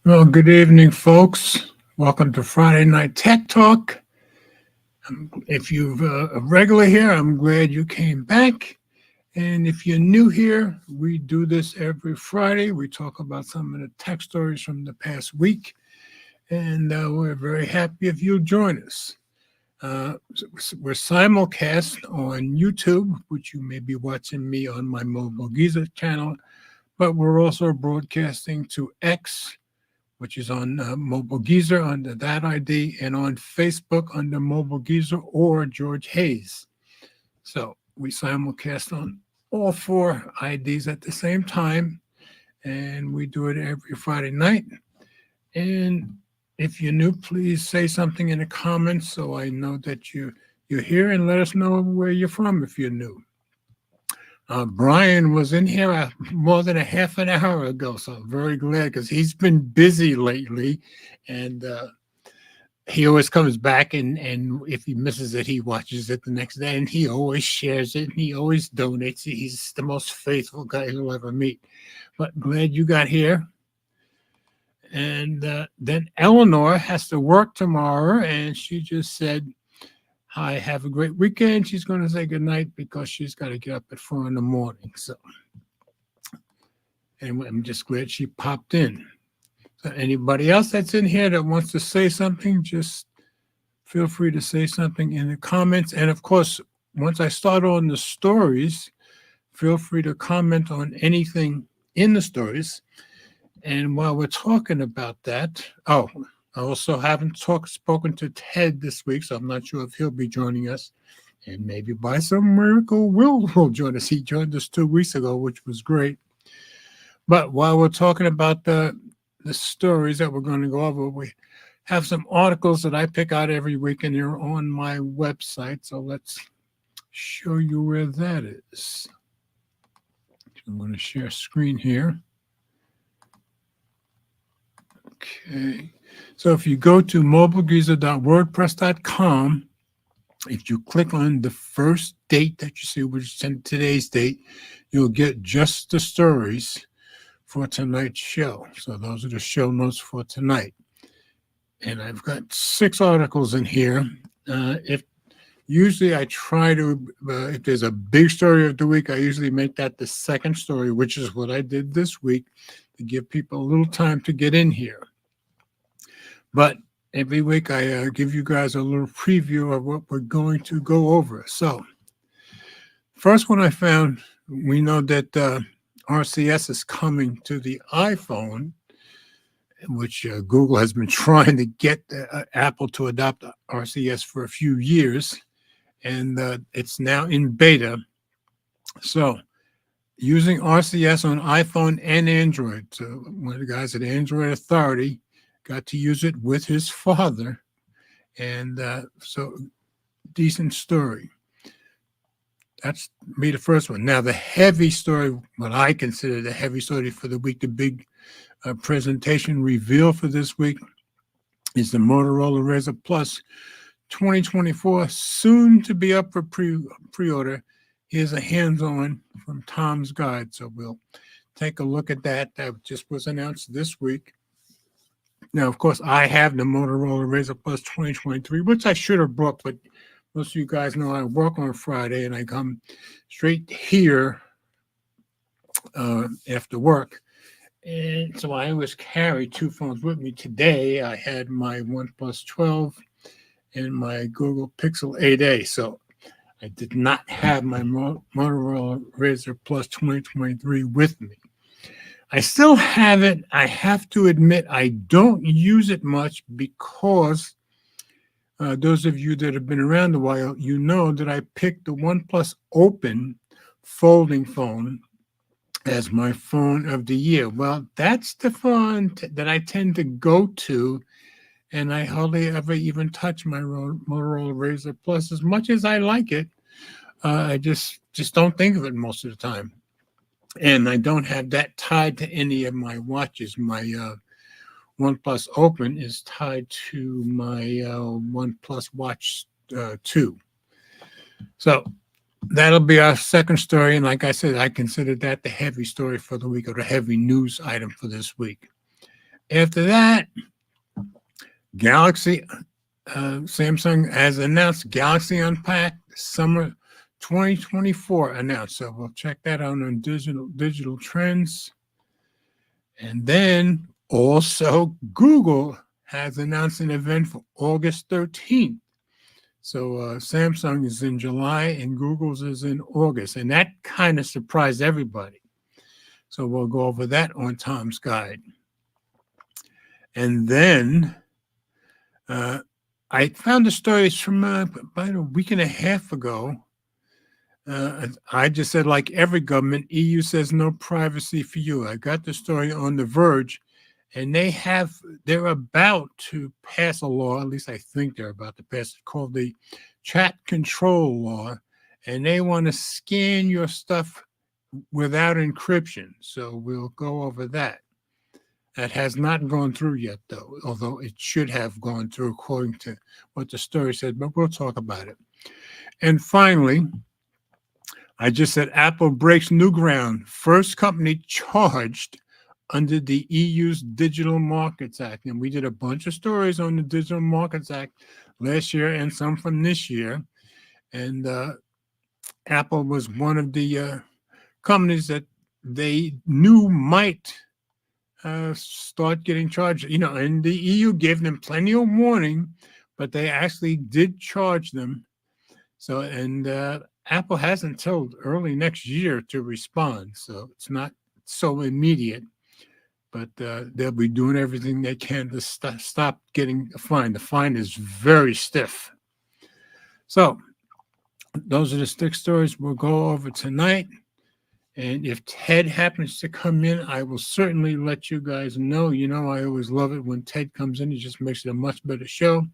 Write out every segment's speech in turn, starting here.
Well, good evening, folks. Welcome to Friday Night Tech Talk. If you're a regular here, I'm glad you came back. And if you're new here, we do this every Friday. We talk about some of the tech stories from the past week, and we're very happy if you'll join us. Uh, we're simulcast on YouTube, which you may be watching me on my Mobile Giza channel, but we're also broadcasting to X, which is on Mobile Geezer under that ID, and on Facebook under Mobile Geezer or George Hayes. So we simulcast on all four IDs at the same time, and we do it every Friday night. And if you're new, please say something in the comments so I know that you're here, and let us know where you're from if you're new. Brian was in here more than a half an hour ago, so I'm very glad because he's been busy lately, and he always comes back, and if he misses it, he watches it the next day, and he always shares it, and he always donates. He's the most faithful guy you'll ever meet. But glad you got here. And then Eleanor has to work tomorrow, and she just said, "Hi, have a great weekend." She's going to say goodnight because she's got to get up at 4 in the morning. So, anyway, I'm just glad she popped in. So, anybody else that's in here that wants to say something, just feel free to say something in the comments. And of course, once I start on the stories, feel free to comment on anything in the stories. And while we're talking about that, I also haven't spoken to Ted this week, so I'm not sure if he'll be joining us. And maybe by some miracle, Will join us. He joined us 2 weeks ago, which was great. But while we're talking about the stories that we're going to go over, we have some articles that I pick out every week, and they're on my website. So let's show you where that is. I'm going to share screen here. Okay, so if you go to mobilegeezer.wordpress.com, if you click on the first date that you see, which is today's date, you'll get just the stories for tonight's show. So those are the show notes for tonight. And I've got 6 articles in here. If usually I try to, if there's a big story of the week, I usually make that the second story, which is what I did this week to give people a little time to get in here. But every week I give you guys a little preview of what we're going to go over. So first one I found, we know that RCS is coming to the iPhone, which Google has been trying to get Apple to adopt RCS for a few years, and it's now in beta. So using RCS on iPhone and Android. So one of the guys at Android Authority got to use it with his father, and so decent story. That's me, the first one. Now, the heavy story, what I consider the heavy story for the week, the big presentation reveal for this week is the Motorola Razr Plus 2024, soon to be up for pre-order. Here's a hands-on from Tom's Guide, so we'll take a look at that. That just was announced this week. Now, of course, I have the Motorola Razr Plus 2023, which I should have brought, but most of you guys know I work on Friday and I come straight here after work. And so I always carry 2 phones with me. Today, I had my OnePlus 12 and my Google Pixel 8a. So I did not have my Motorola Razr Plus 2023 with me. I still have it. I have to admit, I don't use it much because those of you that have been around a while, you know that I picked the OnePlus Open folding phone as my phone of the year. Well, that's the phone that I tend to go to, and I hardly ever even touch my Motorola Razr Plus. As much as I like it, I just don't think of it most of the time. And I don't have that tied to any of my watches. My OnePlus Open is tied to my OnePlus Watch 2. So that'll be our second story. And like I said, I consider that the heavy story for the week, or the heavy news item for this week. After that, Samsung has announced Galaxy Unpacked Summer 2024 announced. So we'll check that out on digital trends. And then also Google has announced an event for August 13th. So Samsung is in July and Google's is in August. And that kind of surprised everybody. So we'll go over that on Tom's Guide. And then I found the stories from about a week and a half ago. I just said, like every government, EU says no privacy for you. I got the story on The Verge, and they're about to pass a law, at least I think they're about to pass it, called the Chat Control Law, and they want to scan your stuff without encryption. So we'll go over that. That has not gone through yet, though, although it should have gone through according to what the story said, but we'll talk about it. And finally, I just said Apple breaks new ground. First company charged under the EU's Digital Markets Act. And we did a bunch of stories on the Digital Markets Act last year and some from this year. And Apple was one of the companies that they knew might start getting charged. And the EU gave them plenty of warning, but they actually did charge them. So, and Apple has until early next year to respond. So it's not so immediate, but they'll be doing everything they can to stop getting a fine. The fine is very stiff. So those are the stick stories we'll go over tonight. And if Ted happens to come in, I will certainly let you guys know. I always love it when Ted comes in. It just makes it a much better show.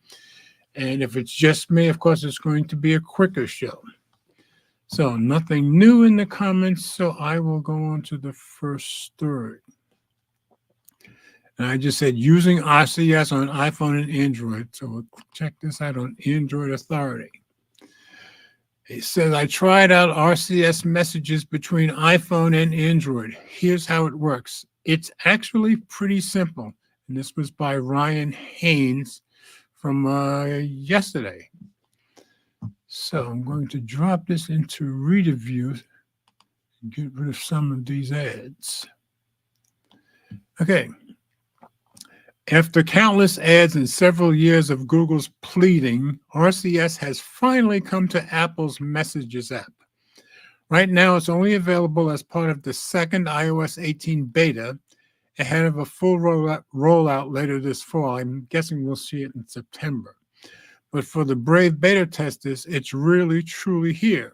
And if it's just me, of course, it's going to be a quicker show. So nothing new in the comments. So I will go on to the first story. And I just said using RCS on iPhone and Android. So we'll check this out on Android Authority. It says, I tried out RCS messages between iPhone and Android. Here's how it works. It's actually pretty simple. And this was by Ryan Haynes from yesterday. So I'm going to drop this into Reader View and get rid of some of these ads. Okay. After countless ads and several years of Google's pleading, RCS has finally come to Apple's Messages app. Right now, it's only available as part of the second iOS 18 beta, ahead of a full rollout later this fall. I'm guessing we'll see it in September. But for the brave beta testers, it's really, truly here.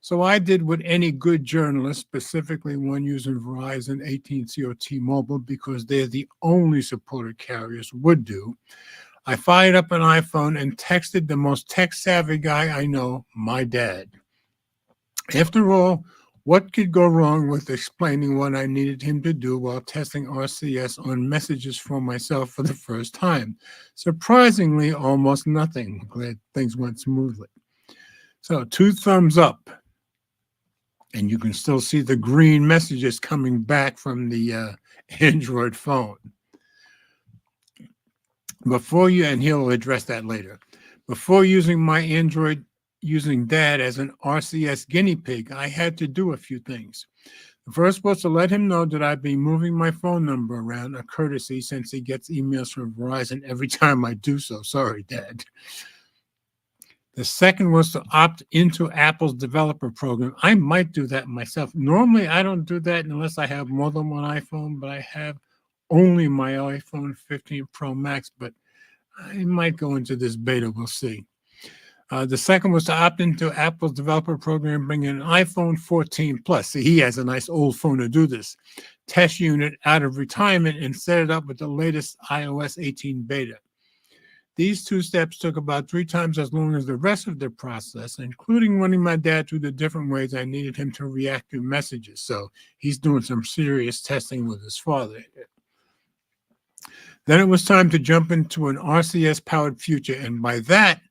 So I did what any good journalist, specifically one using Verizon, AT&T, or T-Mobile, because they're the only supported carriers, would do. I fired up an iPhone and texted the most tech-savvy guy I know, my dad. After all, what could go wrong with explaining what I needed him to do while testing RCS on messages for myself for the first time? Surprisingly, almost nothing. Glad things went smoothly. So 2 thumbs up. And you can still see the green messages coming back from the Android phone. And he'll address that later. Before using my Android, using Dad as an RCS guinea pig, I had to do a few things. The first was to let him know that I'd be moving my phone number around, a courtesy since he gets emails from Verizon every time I do so. Sorry, Dad. The second was to opt into Apple's developer program. I might do that myself. Normally, I don't do that unless I have more than one iPhone, but I have only my iPhone 15 Pro Max, but I might go into this beta. We'll see. The second was to opt into Apple's developer program, bring in an iPhone 14 Plus. See, he has a nice old phone to do this. Test unit out of retirement and set it up with the latest iOS 18 beta. These 2 steps took about 3 times as long as the rest of the process, including running my dad through the different ways I needed him to react to messages. So he's doing some serious testing with his father. Then it was time to jump into an RCS-powered future, and by that,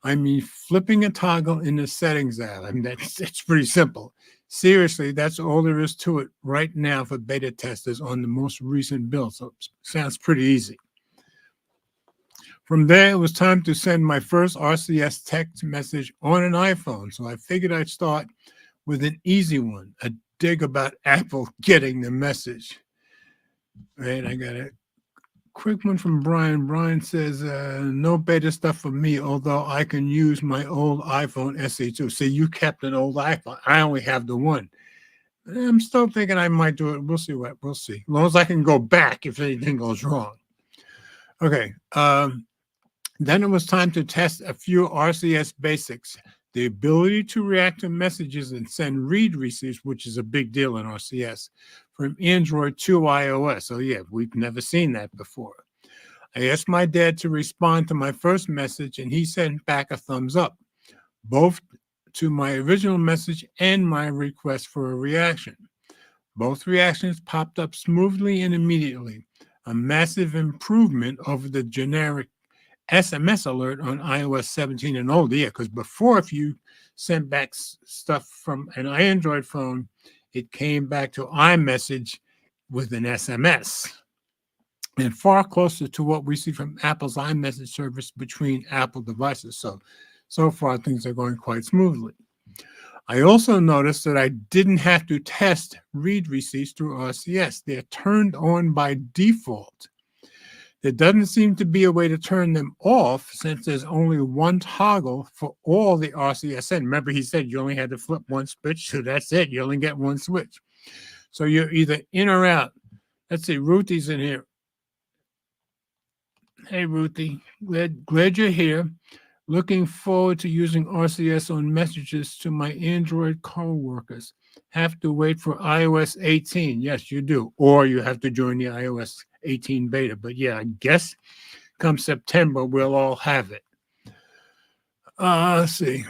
I mean flipping a toggle in the Settings app. I mean, it's pretty simple. Seriously, that's all there is to it right now for beta testers on the most recent build. So sounds pretty easy. From there, it was time to send my first RCS text message on an iPhone. So I figured I'd start with an easy one, a dig about Apple getting the message. Right, I got a quick one from Brian. Brian says, no beta stuff for me, although I can use my old iPhone SE2. See, you kept an old iPhone. I only have the one. I'm still thinking I might do it. We'll see we'll see. As long as I can go back if anything goes wrong. Okay. Then it was time to test a few RCS basics. The ability to react to messages and send read receipts, which is a big deal in RCS, from Android to iOS. So yeah, we've never seen that before. I asked my dad to respond to my first message, and he sent back a thumbs up, both to my original message and my request for a reaction. Both reactions popped up smoothly and immediately, a massive improvement over the generic SMS alert on iOS 17 and older. Yeah, because before, if you sent back stuff from an Android phone, it came back to iMessage with an SMS. And far closer to what we see from Apple's iMessage service between Apple devices. So far, things are going quite smoothly. I also noticed that I didn't have to test read receipts through RCS. They're turned on by default. There doesn't seem to be a way to turn them off since there's only one toggle for all the RCSN. Remember, he said you only had to flip one switch, so that's it. You only get one switch. So you're either in or out. Let's see, Ruthie's in here. Hey, Ruthie, glad you're here. Looking forward to using RCS on messages to my Android co-workers. Have to wait for iOS 18. Yes, you do. Or you have to join the iOS 18 beta. But yeah, I guess come September, we'll all have it. Let's see.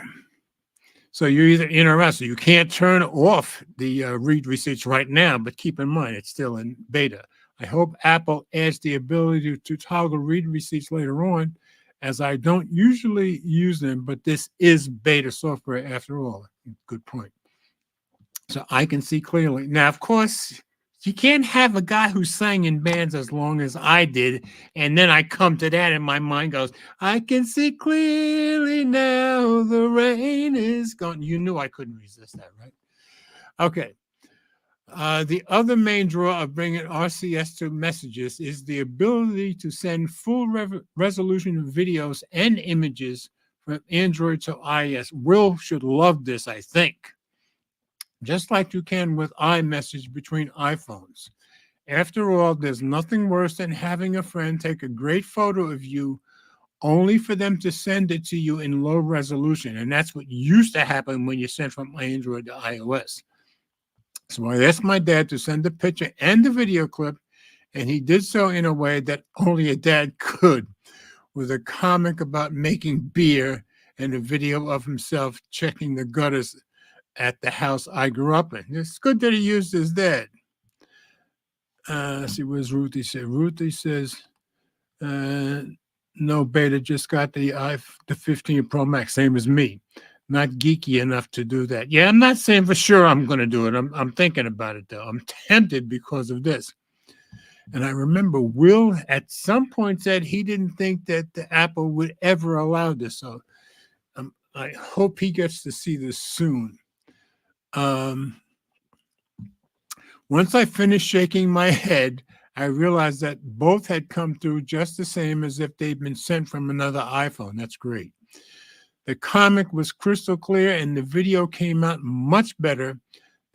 So you're either in or out. So you can't turn off the read receipts right now, but keep in mind, it's still in beta. I hope Apple adds the ability to toggle read receipts later on, as I don't usually use them, but this is beta software after all. Good point. So I can see clearly. Now, of course, you can't have a guy who sang in bands as long as I did, and then I come to that and my mind goes, I can see clearly now the rain is gone. You knew I couldn't resist that, right? Okay. The other main draw of bringing RCS to messages is the ability to send full resolution videos and images from Android to iOS. Will should love this, I think. Just like you can with iMessage between iPhones. After all, there's nothing worse than having a friend take a great photo of you only for them to send it to you in low resolution. And that's what used to happen when you sent from Android to iOS. So I asked my dad to send the picture and the video clip, and he did so in a way that only a dad could, with a comic about making beer and a video of himself checking the gutters at the house I grew up in. It's good that he used his dad. Let's see, where's Ruthie say? Ruthie says, no beta, just got the 15 Pro Max, same as me. Not geeky enough to do that. Yeah, I'm not saying for sure I'm going to do it. I'm thinking about it, though. I'm tempted because of this. And I remember Will at some point said he didn't think that the Apple would ever allow this. So I hope he gets to see this soon. Once I finished shaking my head, I realized that both had come through just the same as if they'd been sent from another iPhone. That's great. The comic was crystal clear, and the video came out much better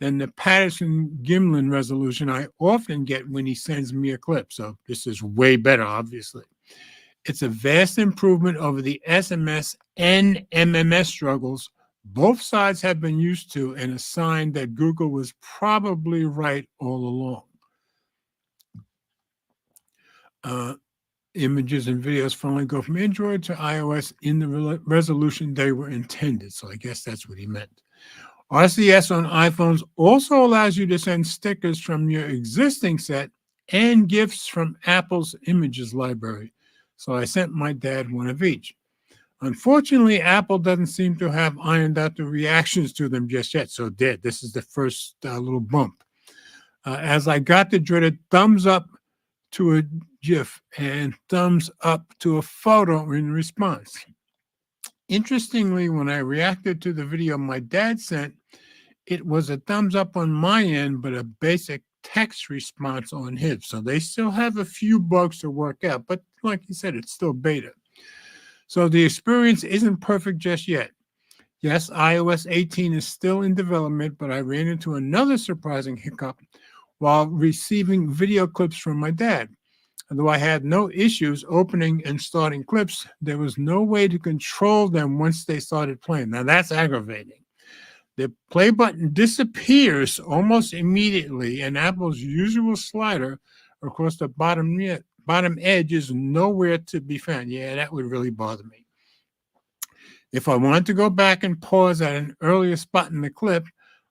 than the Patterson-Gimlin resolution I often get when he sends me a clip. So this is way better, obviously. It's a vast improvement over the SMS and MMS struggles both sides have been used to, and a sign that Google was probably right all along. Images and videos finally go from Android to iOS in the resolution they were intended. So I guess that's what he meant. RCS on iPhones also allows you to send stickers from your existing set and gifts from Apple's images library. So I sent my dad one of each. Unfortunately, Apple doesn't seem to have ironed out the reactions to them just yet. So, this is the first little bump. As I got the dreaded thumbs up to a GIF and thumbs up to a photo in response. Interestingly, when I reacted to the video my dad sent, it was a thumbs up on my end, but a basic text response on his. So they still have a few bugs to work out, but like you said, it's still beta. So the experience isn't perfect just yet. Yes, iOS 18 is still in development, but I ran into another surprising hiccup while receiving video clips from my dad. Although I had no issues opening and starting clips, there was no way to control them once they started playing. Now that's aggravating. The play button disappears almost immediately, and Apple's usual slider across the bottom edge is nowhere to be found. Yeah, that would really bother me. If I wanted to go back and pause at an earlier spot in the clip,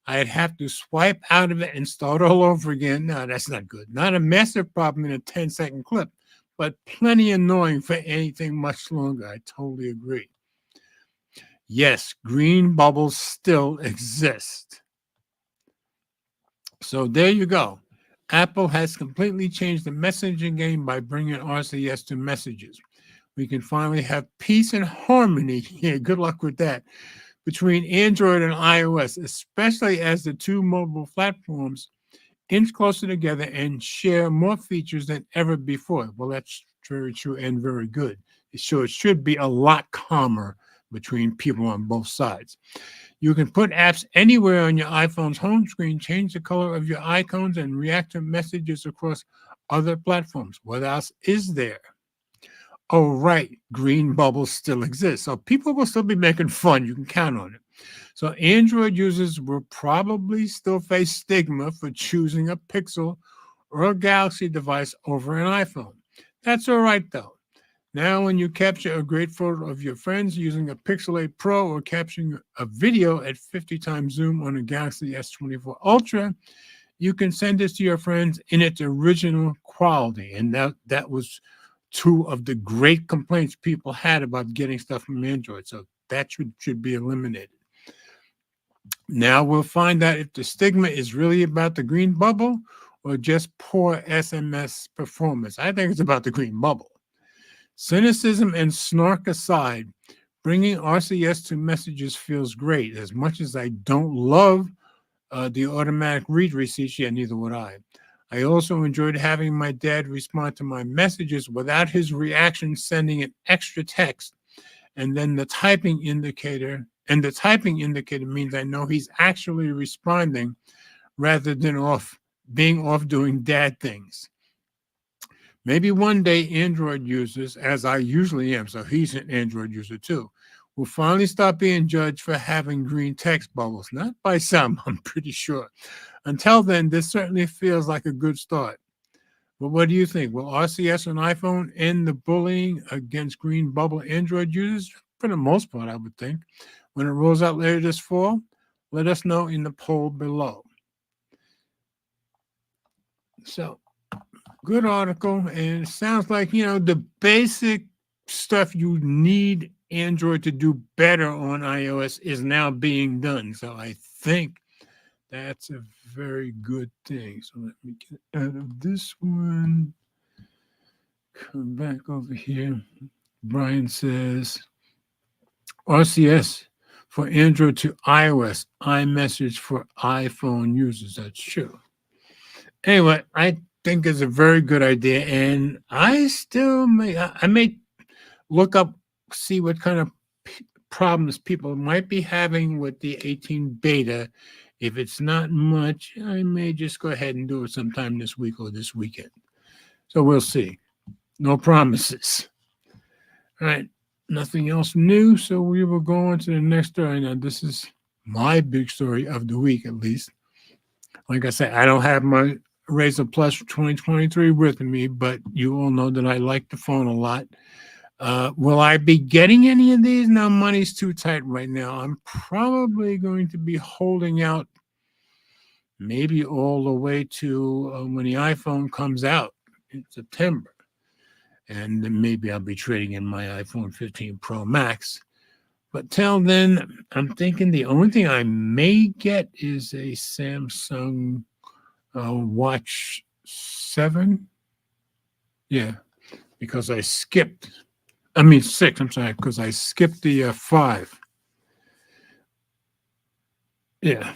I'd have to swipe out of it and start all over again. No, that's not good. Not a massive problem in a 10-second clip, but plenty annoying for anything much longer. I totally agree. Yes, green bubbles still exist. So there you go. Apple has completely changed the messaging game by bringing RCS to messages. We can finally have peace and harmony. Yeah, good luck with that. Between Android and iOS, especially as the two mobile platforms inch closer together and share more features than ever before. Well, that's very true and very good. So it should be a lot calmer between people on both sides. You can put apps anywhere on your iPhone's home screen, change the color of your icons, and react to messages across other platforms. What else is there? Oh, right, green bubbles still exist. So people will still be making fun. You can count on it. So Android users will probably still face stigma for choosing a Pixel or a Galaxy device over an iPhone. That's all right, though. Now, when you capture a great photo of your friends using a Pixel 8 Pro or capturing a video at 50 times zoom on a Galaxy S24 Ultra, you can send this to your friends in its original quality. And that was two of the great complaints people had about getting stuff from Android. So that should be eliminated. Now we'll find out if the stigma is really about the green bubble or just poor SMS performance. I think it's about the green bubble. Cynicism and snark aside, bringing RCS to messages feels great. As much as I don't love the automatic read receipts, yeah, neither would I. I also enjoyed having my dad respond to my messages without his reaction sending an extra text. And then the typing indicator means I know he's actually responding rather than being off doing dad things. Maybe one day Android users, as I usually am, so he's an Android user too, will finally stop being judged for having green text bubbles. Not by some, I'm pretty sure. Until then, this certainly feels like a good start. But what do you think? Will RCS on iPhone end the bullying against green bubble Android users? For the most part, I would think. When it rolls out later this fall, let us know in the poll below. So, good article. And it sounds like, the basic stuff you need Android to do better on iOS is now being done. So I think that's a very good thing. So let me get out of this one. Come back over here. Brian says RCS for Android to iOS, iMessage for iPhone users. That's true. Anyway, I think it's a very good idea, and I may look up, see what kind of problems people might be having with the 18 beta. If it's not much, I may just go ahead and do it sometime this week or this weekend. So we'll see. No promises. All right. Nothing else new. So we will go on to the next story. Now, this is my big story of the week, at least. Like I said, I don't have my Razr Plus 2023 with me, but you all know that I like the phone a lot. Will I be getting any of these? No, money's too tight right now. I'm probably going to be holding out maybe all the way to when the iPhone comes out in September. and then maybe I'll be trading in my iPhone 15 Pro Max. But till then, I'm thinking the only thing I may get is a Samsung Watch 7. Yeah, because I skipped. I mean 6. I'm sorry, because I skipped the 5. Yeah.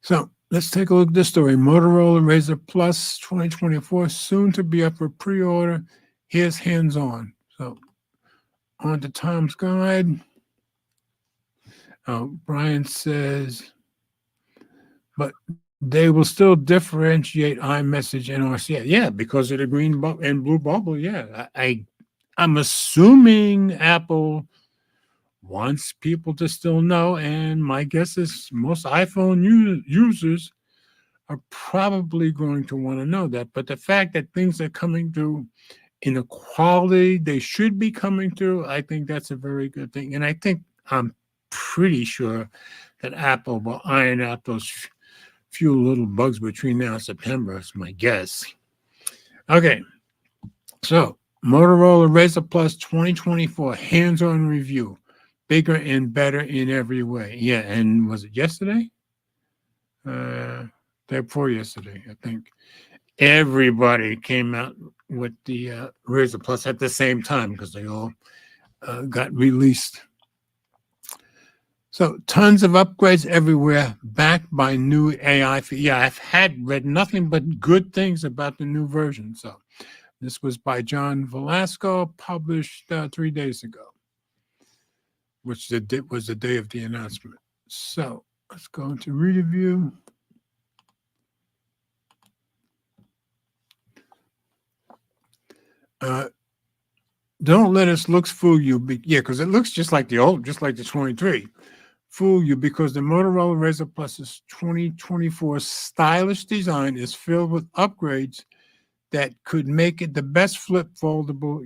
So let's take a look at this story. Motorola Razr Plus 2024 soon to be up for pre-order. Here's hands-on. So on to Tom's guide. Brian says, but they will still differentiate iMessage and RCS. Yeah, because of the green and blue bubble. Yeah, I'm assuming Apple wants people to still know, and my guess is most iPhone users are probably going to want to know that. But the fact that things are coming through in the quality they should be coming through, I think that's a very good thing. And I'm pretty sure that Apple will iron out those few little bugs between now and September, is my guess. Okay, so Motorola Razr Plus 2024 hands-on review. Bigger and better in every way. Yeah, and was it yesterday? Day before yesterday, I think. Everybody came out with the Razr Plus at the same time because they all got released. So tons of upgrades everywhere, backed by new AI. Yeah, I've read nothing but good things about the new version. So this was by John Velasco, published 3 days ago, which was the day of the announcement. So let's go into review. Don't let its looks fool you. Because it looks just like the 23. Fool you because the Motorola Razr Plus's 2024 stylish design is filled with upgrades that could make it the best flip foldable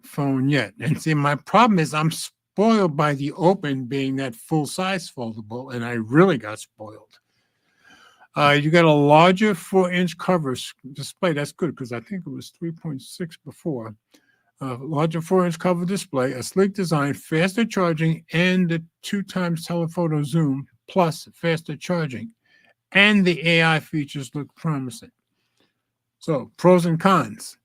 phone yet. And see, my problem is I'm spoiled by the Open being that full-size foldable, and I really got spoiled. You got a larger 4-inch cover display. That's good because I think it was 3.6 before. Larger 4-inch cover display, a sleek design, faster charging, and the 2x telephoto zoom, plus faster charging. And the AI features look promising. So, pros and cons.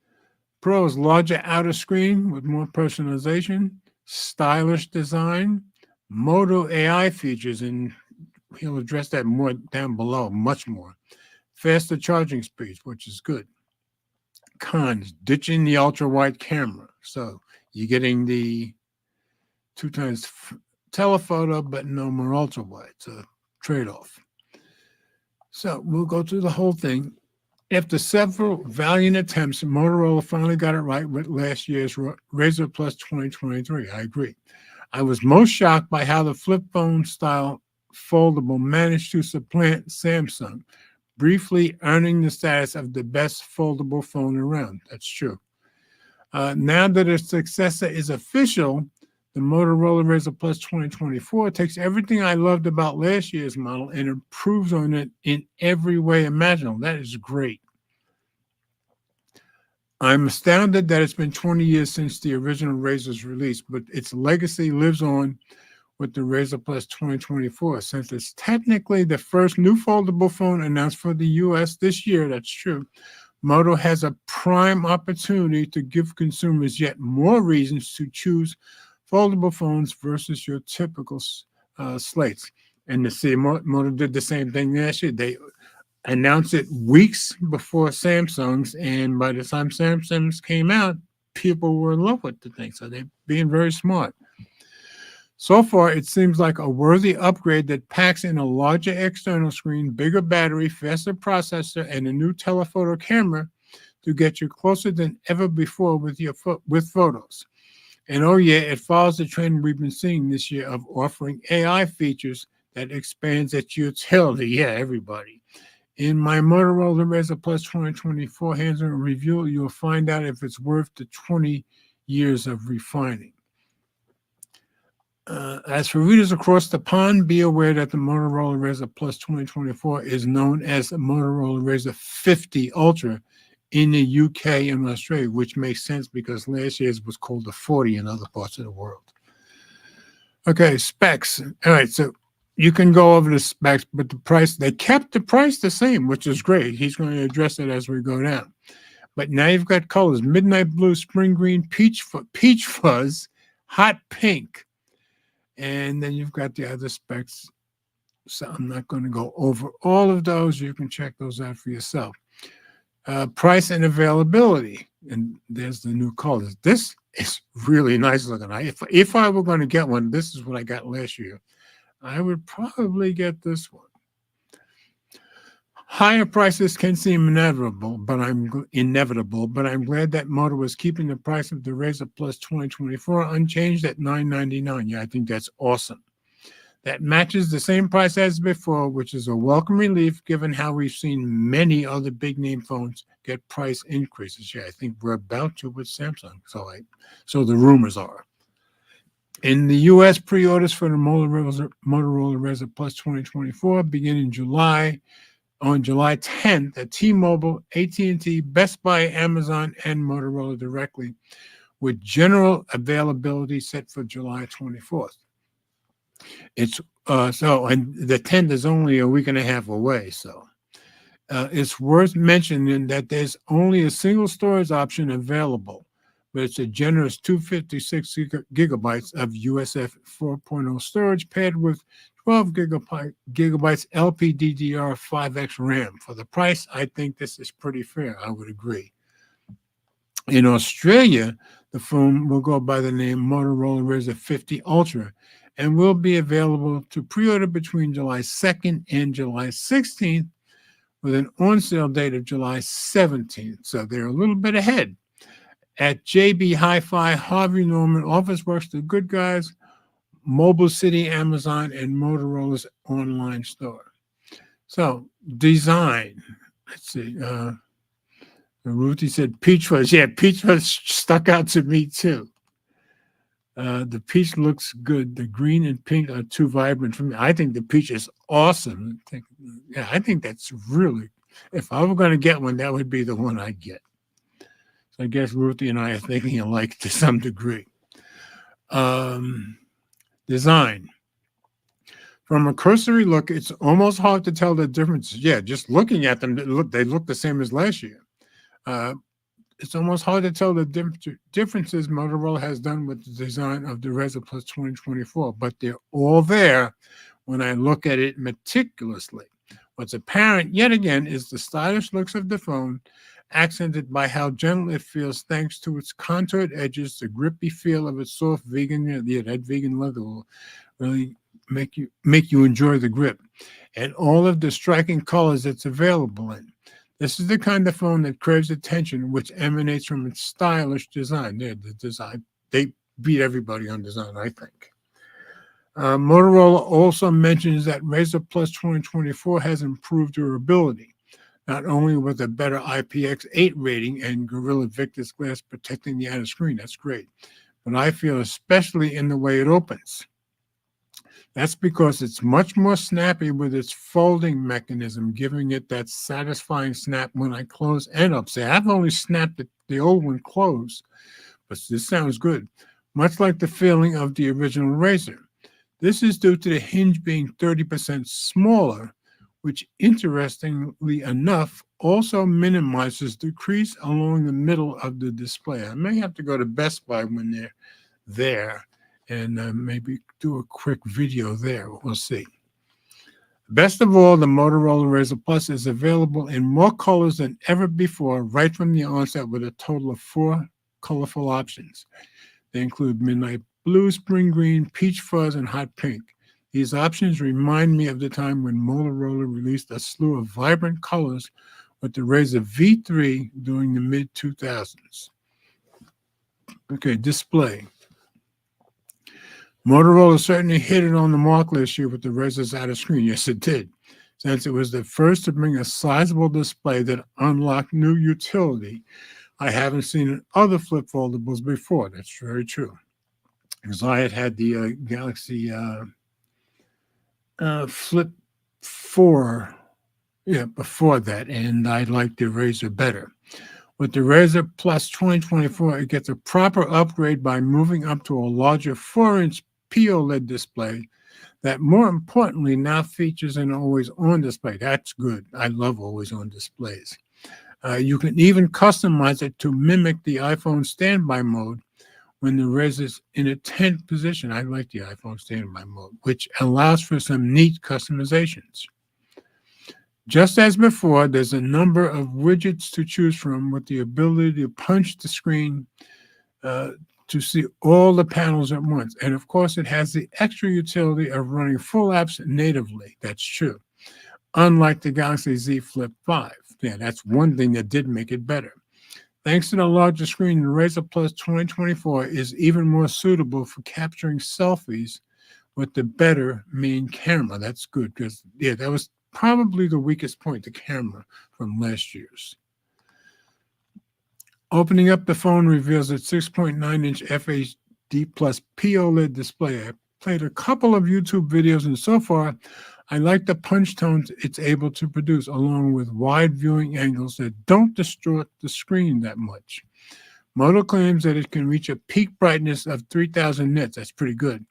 Pros, larger outer screen with more personalization, stylish design, Moto AI features, and he'll address that more down below, much more. Faster charging speeds, which is good. Cons, ditching the ultra-wide camera. So you're getting the 2x telephoto, but no more ultra-wide. So trade-off. So we'll go through the whole thing. After several valiant attempts, Motorola finally got it right with last year's Razr Plus 2023. I agree. I was most shocked by how the flip phone style foldable managed to supplant Samsung, briefly earning the status of the best foldable phone around. That's true. Now that its successor is official, the Motorola Razr Plus 2024 takes everything I loved about last year's model and improves on it in every way imaginable. That is great. I'm astounded that it's been 20 years since the original Razr's release, but its legacy lives on with the Razr Plus 2024, since it's technically the first new foldable phone announced for the US this year. That's true. Moto has a prime opportunity to give consumers yet more reasons to choose foldable phones versus your typical slates. And to see, Moto did the same thing last year. They announced it weeks before Samsung's, and by the time Samsung's came out, people were in love with the thing. So they're being very smart. So far, it seems like a worthy upgrade that packs in a larger external screen, bigger battery, faster processor, and a new telephoto camera to get you closer than ever before with photos. And oh yeah, it follows the trend we've been seeing this year of offering AI features that expands its utility. Yeah, everybody. In my Motorola Razr Plus 2024 hands-on review, you'll find out if it's worth the 20 years of refining. As for readers across the pond, be aware that the Motorola Razr Plus 2024 is known as the Motorola Razr 50 Ultra in the UK and Australia, which makes sense because last year's was called the 40 in other parts of the world. Okay, specs. All right, so you can go over the specs, but the price, they kept the price the same, which is great. He's going to address it as we go down. But now you've got colors: midnight blue, spring green, peach fuzz, hot pink. And then you've got the other specs. So I'm not going to go over all of those. You can check those out for yourself. Price and availability. And there's the new colors. This is really nice looking. If I were going to get one, this is what I got last year. I would probably get this one. Higher prices can seem inevitable, but I'm glad that Moto is keeping the price of the Razr Plus 2024 unchanged at $999. Yeah, I think that's awesome. That matches the same price as before, which is a welcome relief given how we've seen many other big name phones get price increases. Yeah, I think we're about to with Samsung. So the rumors are. In the U.S., pre-orders for the Motorola Razr Plus 2024 begin in July. On July 10th at T-Mobile, AT&T, Best Buy, Amazon, and Motorola directly, with general availability set for July 24th. It's and the 10th is only a week and a half away. So it's worth mentioning that there's only a single storage option available, but it's a generous 256 gigabytes of USF 4.0 storage paired with 12 gigabytes LPDDR5X RAM. For the price, I think this is pretty fair. I would agree. In Australia, the phone will go by the name Motorola Razr 50 Ultra and will be available to pre-order between July 2nd and July 16th with an on-sale date of July 17th. So they're a little bit ahead. At JB Hi-Fi, Harvey Norman, Officeworks, The Good Guys, Mobile City, Amazon, and Motorola's online store. So, design. Let's see. Ruthie said peach fuzz. Yeah, peach fuzz stuck out to me too. The peach looks good. The green and pink are too vibrant for me. I think the peach is awesome. I think that's really, if I were going to get one, that would be the one I'd get. So I guess Ruthie and I are thinking alike to some degree. Design. From a cursory look, it's almost hard to tell the differences. Yeah, just looking at them, they look the same as last year. It's almost hard to tell the differences Motorola has done with the design of the Razr Plus 2024, but they're all there when I look at it meticulously. What's apparent, yet again, is the stylish looks of the phone, accented by how gentle it feels thanks to its contoured edges, the grippy feel of its soft vegan, that vegan leather will really make you enjoy the grip, and all of the striking colors it's available in. This is the kind of phone that craves attention, which emanates from its stylish design. They beat everybody on design, I think. Motorola also mentions that Razr Plus 2024 has improved durability, not only with a better IPX8 rating and Gorilla Victus glass protecting the outer screen. That's great. But I feel especially in the way it opens. That's because it's much more snappy with its folding mechanism, giving it that satisfying snap when I close and up. Say, I've only snapped the old one closed, but this sounds good. Much like the feeling of the original Razr. This is due to the hinge being 30% smaller, which, interestingly enough, also minimizes the crease along the middle of the display. I may have to go to Best Buy when they're there and maybe do a quick video there. We'll see. Best of all, the Motorola Razr Plus is available in more colors than ever before, right from the onset, with a total of 4 colorful options. They include midnight blue, spring green, peach fuzz, and hot pink. These options remind me of the time when Motorola released a slew of vibrant colors with the Razr V3 during the mid-2000s. Okay, display. Motorola certainly hit it on the mark last year with the Razr's outer screen. Yes, it did, since it was the first to bring a sizable display that unlocked new utility I haven't seen in other flip foldables before. That's very true. Because I had the Galaxy Flip 4 before that, and I liked the Razr better. With the Razr Plus 2024, it gets a proper upgrade by moving up to a larger 4-inch POLED display that, more importantly, now features an always-on display. That's good. I love always-on displays. You can even customize it to mimic the iPhone standby mode when the Razr is in a tense position. I like the iPhone standby mode, which allows for some neat customizations. Just as before, there's a number of widgets to choose from with the ability to punch the screen to see all the panels at once. And of course, it has the extra utility of running full apps natively. That's true. Unlike the Galaxy Z Flip 5. Yeah, that's one thing that did make it better. Thanks to the larger screen, the Razr Plus 2024 is even more suitable for capturing selfies with the better main camera. That's good because, yeah, that was probably the weakest point, the camera from last year's. Opening up the phone reveals its 6.9-inch FHD plus POLED display. I played a couple of YouTube videos, and so far, I like the punch tones it's able to produce, along with wide viewing angles that don't distort the screen that much. Moto claims that it can reach a peak brightness of 3,000 nits. That's pretty good,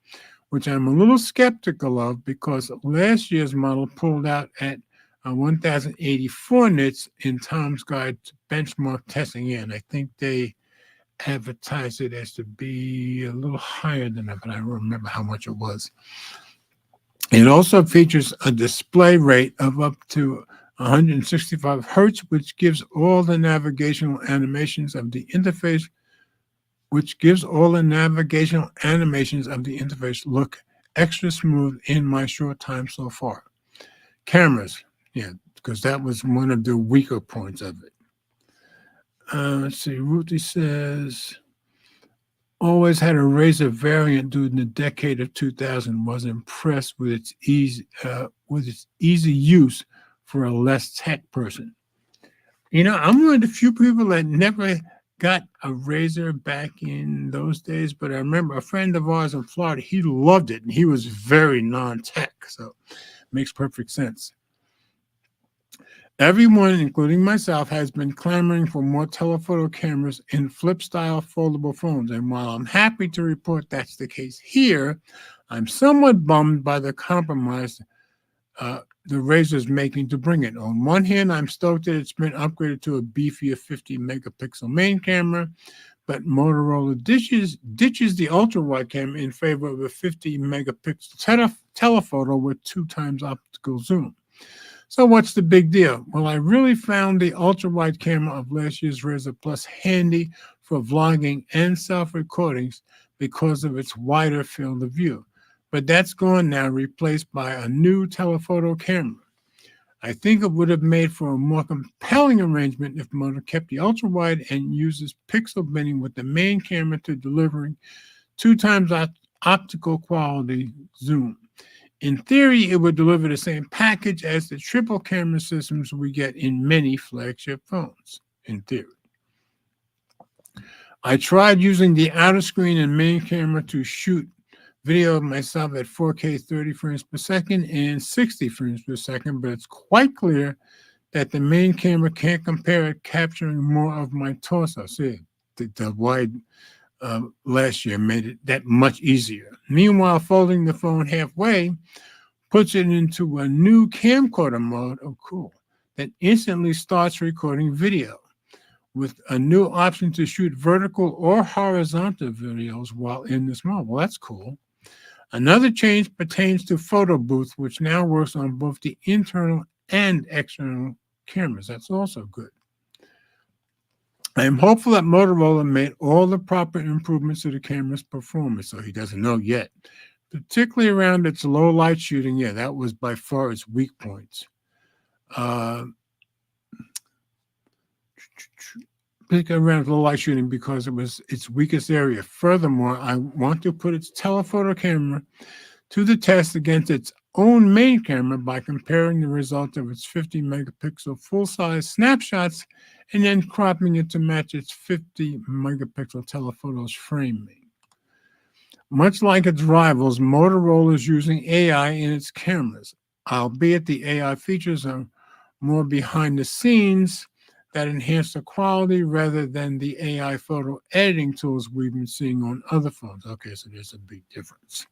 which I'm a little skeptical of because last year's model pulled out at 1,084 nits in Tom's Guide to Benchmark Testing. And I think they advertised it as to be a little higher than that, but I don't remember how much it was. It also features a display rate of up to 165 hertz, which gives all the navigational animations of the interface look extra smooth in my short time so far. Cameras, yeah, because that was one of the weaker points of it. Let's see, Ruthie says, always had a Razr variant during the decade of 2000, was impressed with its easy use for a less tech person. You know, I'm one of the few people that never got a Razr back in those days, but I remember a friend of ours in Florida, he loved it, and he was very non-tech, so it makes perfect sense. Everyone, including myself, has been clamoring for more telephoto cameras in flip-style foldable phones, and while I'm happy to report that's the case here, I'm somewhat bummed by the compromise the Razr is making to bring it. On one hand, I'm stoked that it's been upgraded to a beefier 50-megapixel main camera, but Motorola ditches the ultra-wide camera in favor of a 50-megapixel telephoto with 2x optical zoom. So what's the big deal? Well, I really found the ultra-wide camera of last year's Razr Plus handy for vlogging and self-recordings because of its wider field of view. But that's gone now, replaced by a new telephoto camera. I think it would have made for a more compelling arrangement if Moto kept the ultra-wide and uses pixel binning with the main camera to delivering 2x optical quality zoom. In theory, it would deliver the same package as the triple camera systems we get in many flagship phones, in theory. I tried using the outer screen and main camera to shoot video of myself at 4K 30 frames per second and 60 frames per second, but it's quite clear that the main camera can't compare at capturing more of my torso. See, the wide last year made it that much easier. Meanwhile, folding the phone halfway puts it into a new camcorder mode, oh cool, that instantly starts recording video with a new option to shoot vertical or horizontal videos while in this mode. Well, that's cool. Another change pertains to Photo Booth, which now works on both the internal and external cameras. That's also good. I am hopeful that Motorola made all the proper improvements to the camera's performance, so he doesn't know yet, particularly around its low light shooting. Yeah, that was by far its weak points. Particularly around low light shooting because it was its weakest area. Furthermore, I want to put its telephoto camera to the test against its own main camera by comparing the result of its 50 megapixel full-size snapshots and then cropping it to match its 50 megapixel telephoto's framing. Much like its rivals, Motorola is using AI in its cameras, albeit the AI features are more behind the scenes that enhance the quality rather than the AI photo editing tools we've been seeing on other phones. Okay, so there's a big difference.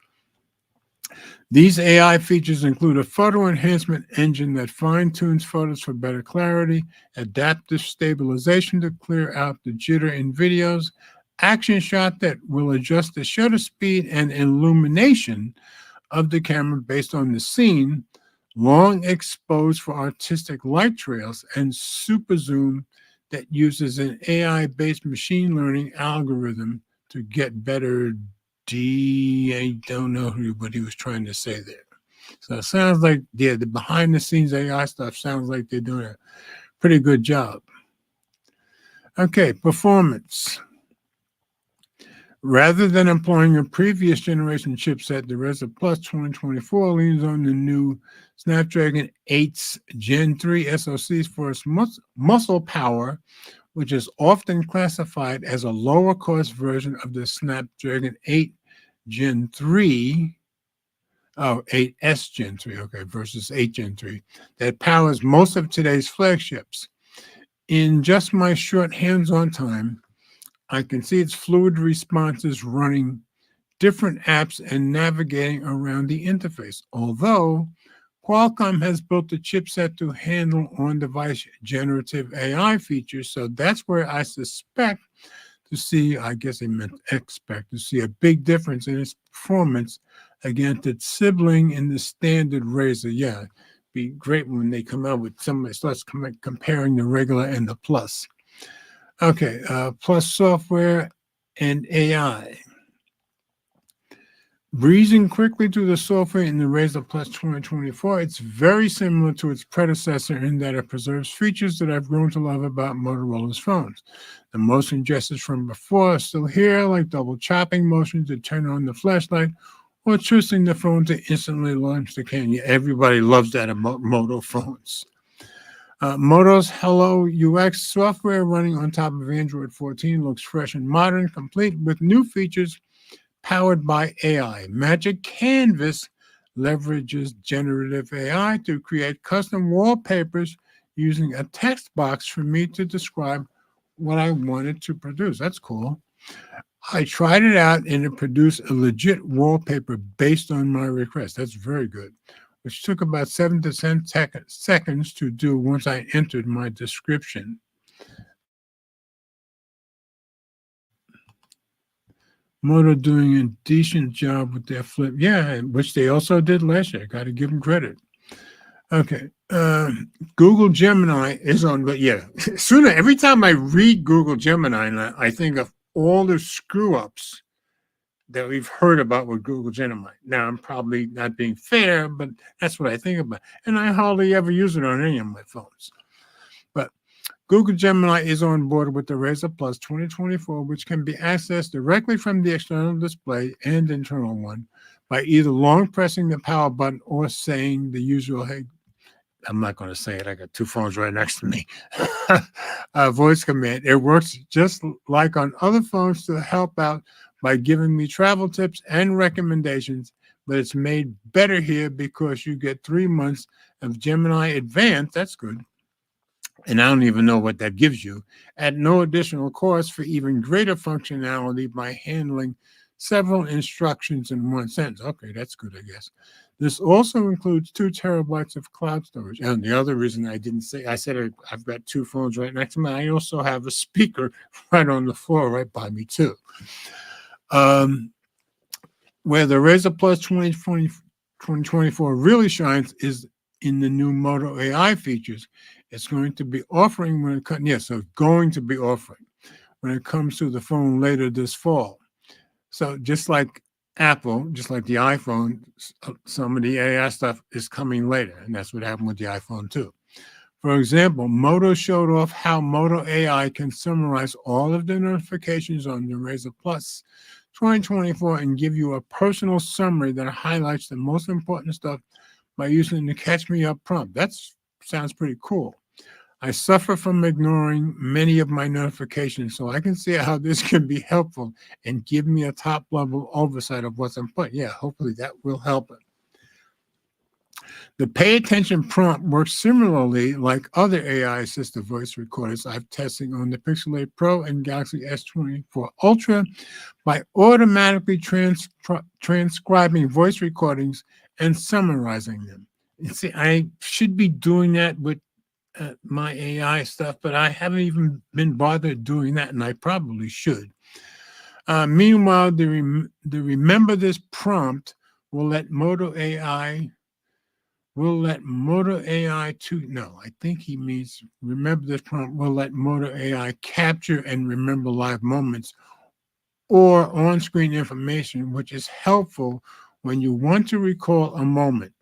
These AI features include a photo enhancement engine that fine-tunes photos for better clarity, adaptive stabilization to clear out the jitter in videos, action shot that will adjust the shutter speed and illumination of the camera based on the scene, long exposed for artistic light trails, and super zoom that uses an AI-based machine learning algorithm to get better I don't know what he was trying to say there. So it sounds like, yeah, the behind the scenes AI stuff sounds like they're doing a pretty good job. Okay, performance. Rather than employing a previous generation chipset, the Reza Plus 2024 leans on the new Snapdragon 8's Gen 3 SoCs for its muscle power, which is often classified as a lower cost version of the Snapdragon 8 Gen 3, 8S Gen 3, okay, versus 8 Gen 3, that powers most of today's flagships. In just my short hands-on time, I can see its fluid responses running different apps and navigating around the interface, although Qualcomm has built a chipset to handle on-device generative AI features, so that's where I suspect to see, I guess they meant expect, to see a big difference in its performance against its sibling in the standard Razr. Yeah, it'd be great when they come out with somebody starts comparing the regular and the Plus. Okay, Plus software and AI. Breezing quickly through the software in the Razr Plus 2024, it's very similar to its predecessor in that it preserves features that I've grown to love about Motorola's phones. The motion gestures from before are still here, like double chopping motion to turn on the flashlight or twisting the phone to instantly launch the camera. Everybody loves that about Moto phones. Moto's Hello UX software running on top of Android 14 looks fresh and modern, complete with new features powered by AI. Magic Canvas leverages generative AI to create custom wallpapers using a text box for me to describe what I wanted to produce. That's cool. I tried it out and it produced a legit wallpaper based on my request. That's very good, which took about 7 to 10 seconds to do once I entered my description. Moto doing a decent job with their flip. Yeah, which they also did last year. Got to give them credit. Okay. Google Gemini is on, but yeah, sooner, every time I read Google Gemini, I think of all the screw ups that we've heard about with Google Gemini. Now, I'm probably not being fair, but that's what I think about. And I hardly ever use it on any of my phones. But Google Gemini is on board with the Razr Plus 2024, which can be accessed directly from the external display and internal one by either long pressing the power button or saying the usual, hey, I'm not going to say it. I got two phones right next to me. Voice command. It works just like on other phones to help out by giving me travel tips and recommendations, but it's made better here because you get 3 months of Gemini Advanced. That's good. And I don't even know what that gives you, at no additional cost for even greater functionality by handling several instructions in one sentence. Okay, that's good, I guess. This also includes 2 terabytes of cloud storage. And the other reason I didn't say, I said I've got 2 phones right next to me. I also have a speaker right on the floor right by me, too. Where the Razr Plus 2024 really shines is in the new Moto AI features. It's going to be offering when it comes, going to be offering when it comes to the phone later this fall. So just like Apple, just like the iPhone, some of the AI stuff is coming later, and that's what happened with the iPhone too. For example, Moto showed off how Moto AI can summarize all of the notifications on the Razr Plus 2024 and give you a personal summary that highlights the most important stuff by using the Catch Me Up prompt. That sounds pretty cool. I suffer from ignoring many of my notifications, so I can see how this can be helpful and give me a top-level oversight of what's important. Yeah, hopefully that will help it. The pay attention prompt works similarly like other AI-assisted voice recorders I've tested on the Pixel 8 Pro and Galaxy S24 Ultra by automatically transcribing voice recordings and summarizing them. You see, I should be doing that with my AI stuff, but I haven't even been bothered doing that, and I probably should. Meanwhile, the remember this prompt will let Moto AI no, I think he means remember this prompt will let Moto AI capture and remember live moments or on-screen information, which is helpful when you want to recall a moment.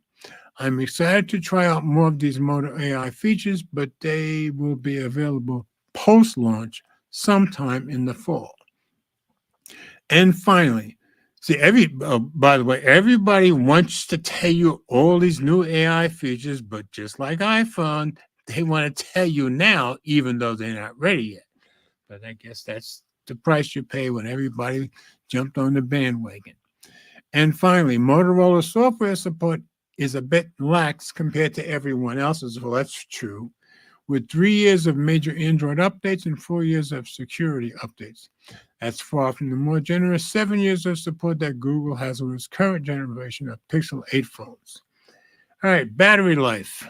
I'm excited to try out more of these Moto AI features, but they will be available post-launch sometime in the fall. And finally, by the way, everybody wants to tell you all these new AI features, but just like iPhone, they want to tell you now, even though they're not ready yet. But I guess that's the price you pay when everybody jumped on the bandwagon. And finally, Motorola software support is a bit lax compared to everyone else's. Well, that's true. With 3 years of major Android updates and 4 years of security updates. That's far from the more generous 7 years of support that Google has with its current generation of Pixel 8 phones. All right, battery life.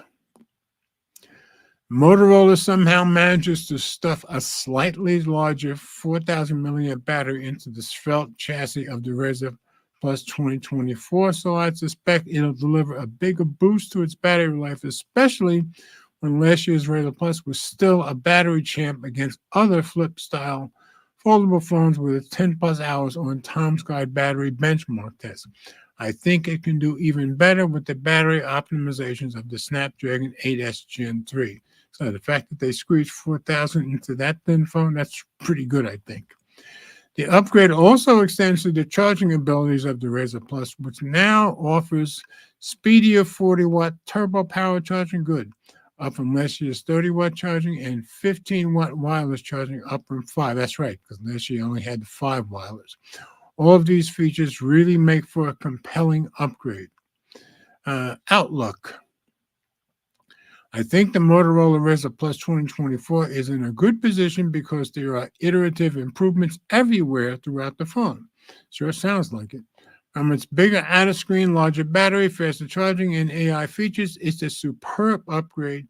Motorola somehow manages to stuff a slightly larger 4,000 milliamp battery into the svelte chassis of the Razr Plus 2024, so I suspect it'll deliver a bigger boost to its battery life, especially when last year's Razr Plus was still a battery champ against other flip-style foldable phones with 10 plus hours on Tom's Guide battery benchmark test. I think it can do even better with the battery optimizations of the Snapdragon 8S Gen 3. So the fact that they squeezed 4,000 into that thin phone, that's pretty good, I think. The upgrade also extends to the charging abilities of the Razr Plus, which now offers speedier 40-watt turbo power charging, good, up from last year's 30-watt charging, and 15-watt wireless charging, up from 5. That's right, because last year only had 5 wireless. All of these features really make for a compelling upgrade. Outlook. I think the Motorola Razr Plus 2024 is in a good position because there are iterative improvements everywhere throughout the phone. Sure sounds like it. From its bigger outer screen, larger battery, faster charging, and AI features, it's a superb upgrade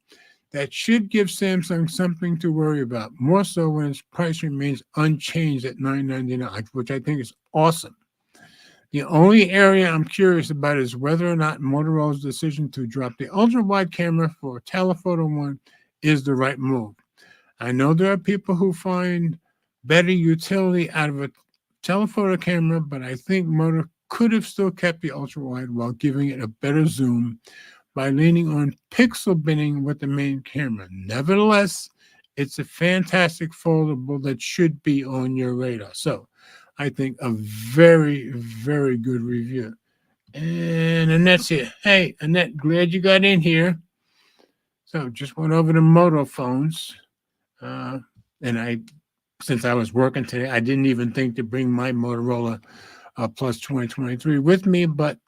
that should give Samsung something to worry about, more so when its price remains unchanged at $999, which I think is awesome. The only area I'm curious about is whether or not Motorola's decision to drop the ultra-wide camera for Telephoto 1 is the right move. I know there are people who find better utility out of a telephoto camera, but I think Moto could have still kept the ultra-wide while giving it a better zoom by leaning on pixel binning with the main camera. Nevertheless, it's a fantastic foldable that should be on your radar. So, I think a very, very good review. And Annette's here. Hey, Annette, glad you got in here. So just went over the Moto phones. And since I was working today, I didn't even think to bring my Motorola Plus 2023 with me, but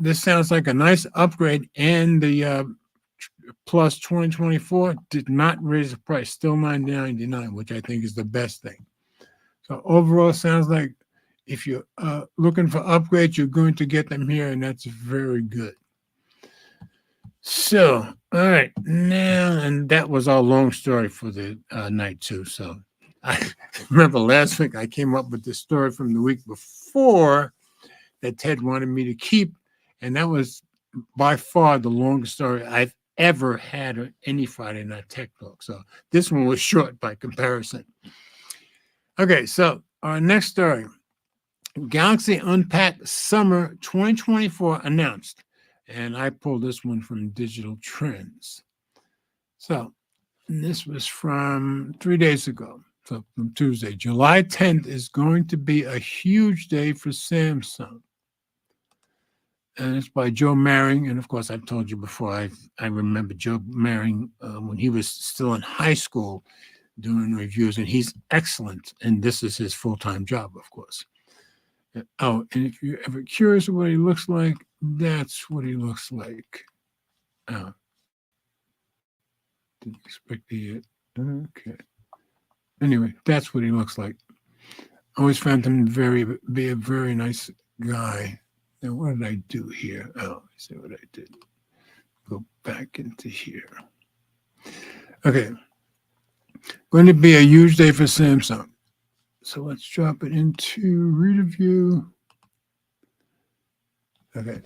this sounds like a nice upgrade. And the Plus 2024 did not raise the price, still $999, which I think is the best thing. So overall, sounds like if you're looking for upgrades, you're going to get them here, and that's very good. So, all right, now, and that was our long story for the night, too. So I remember last week I came up with the story from the week before that Ted wanted me to keep, and that was by far the longest story I've ever had on any Friday Night Tech Talk. So this one was short by comparison. Okay, so our next story, Galaxy Unpacked Summer 2024 announced, and I pulled this one from Digital Trends. So this was from 3 days ago, so from Tuesday. July 10th is going to be a huge day for Samsung. And it's by Joe Maring, and of course, I've told you before, I remember Joe Maring when he was still in high school, doing reviews, and he's excellent. And this is his full-time job, of course. Oh, and if you're ever curious what he looks like, that's what he looks like. Oh, didn't expect the. Okay. Anyway, that's what he looks like. Always found him be a very nice guy. Now, what did I do here? Oh, let me see what I did. Go back into here. Okay. Going to be a huge day for Samsung. So let's drop it into reader view. Okay.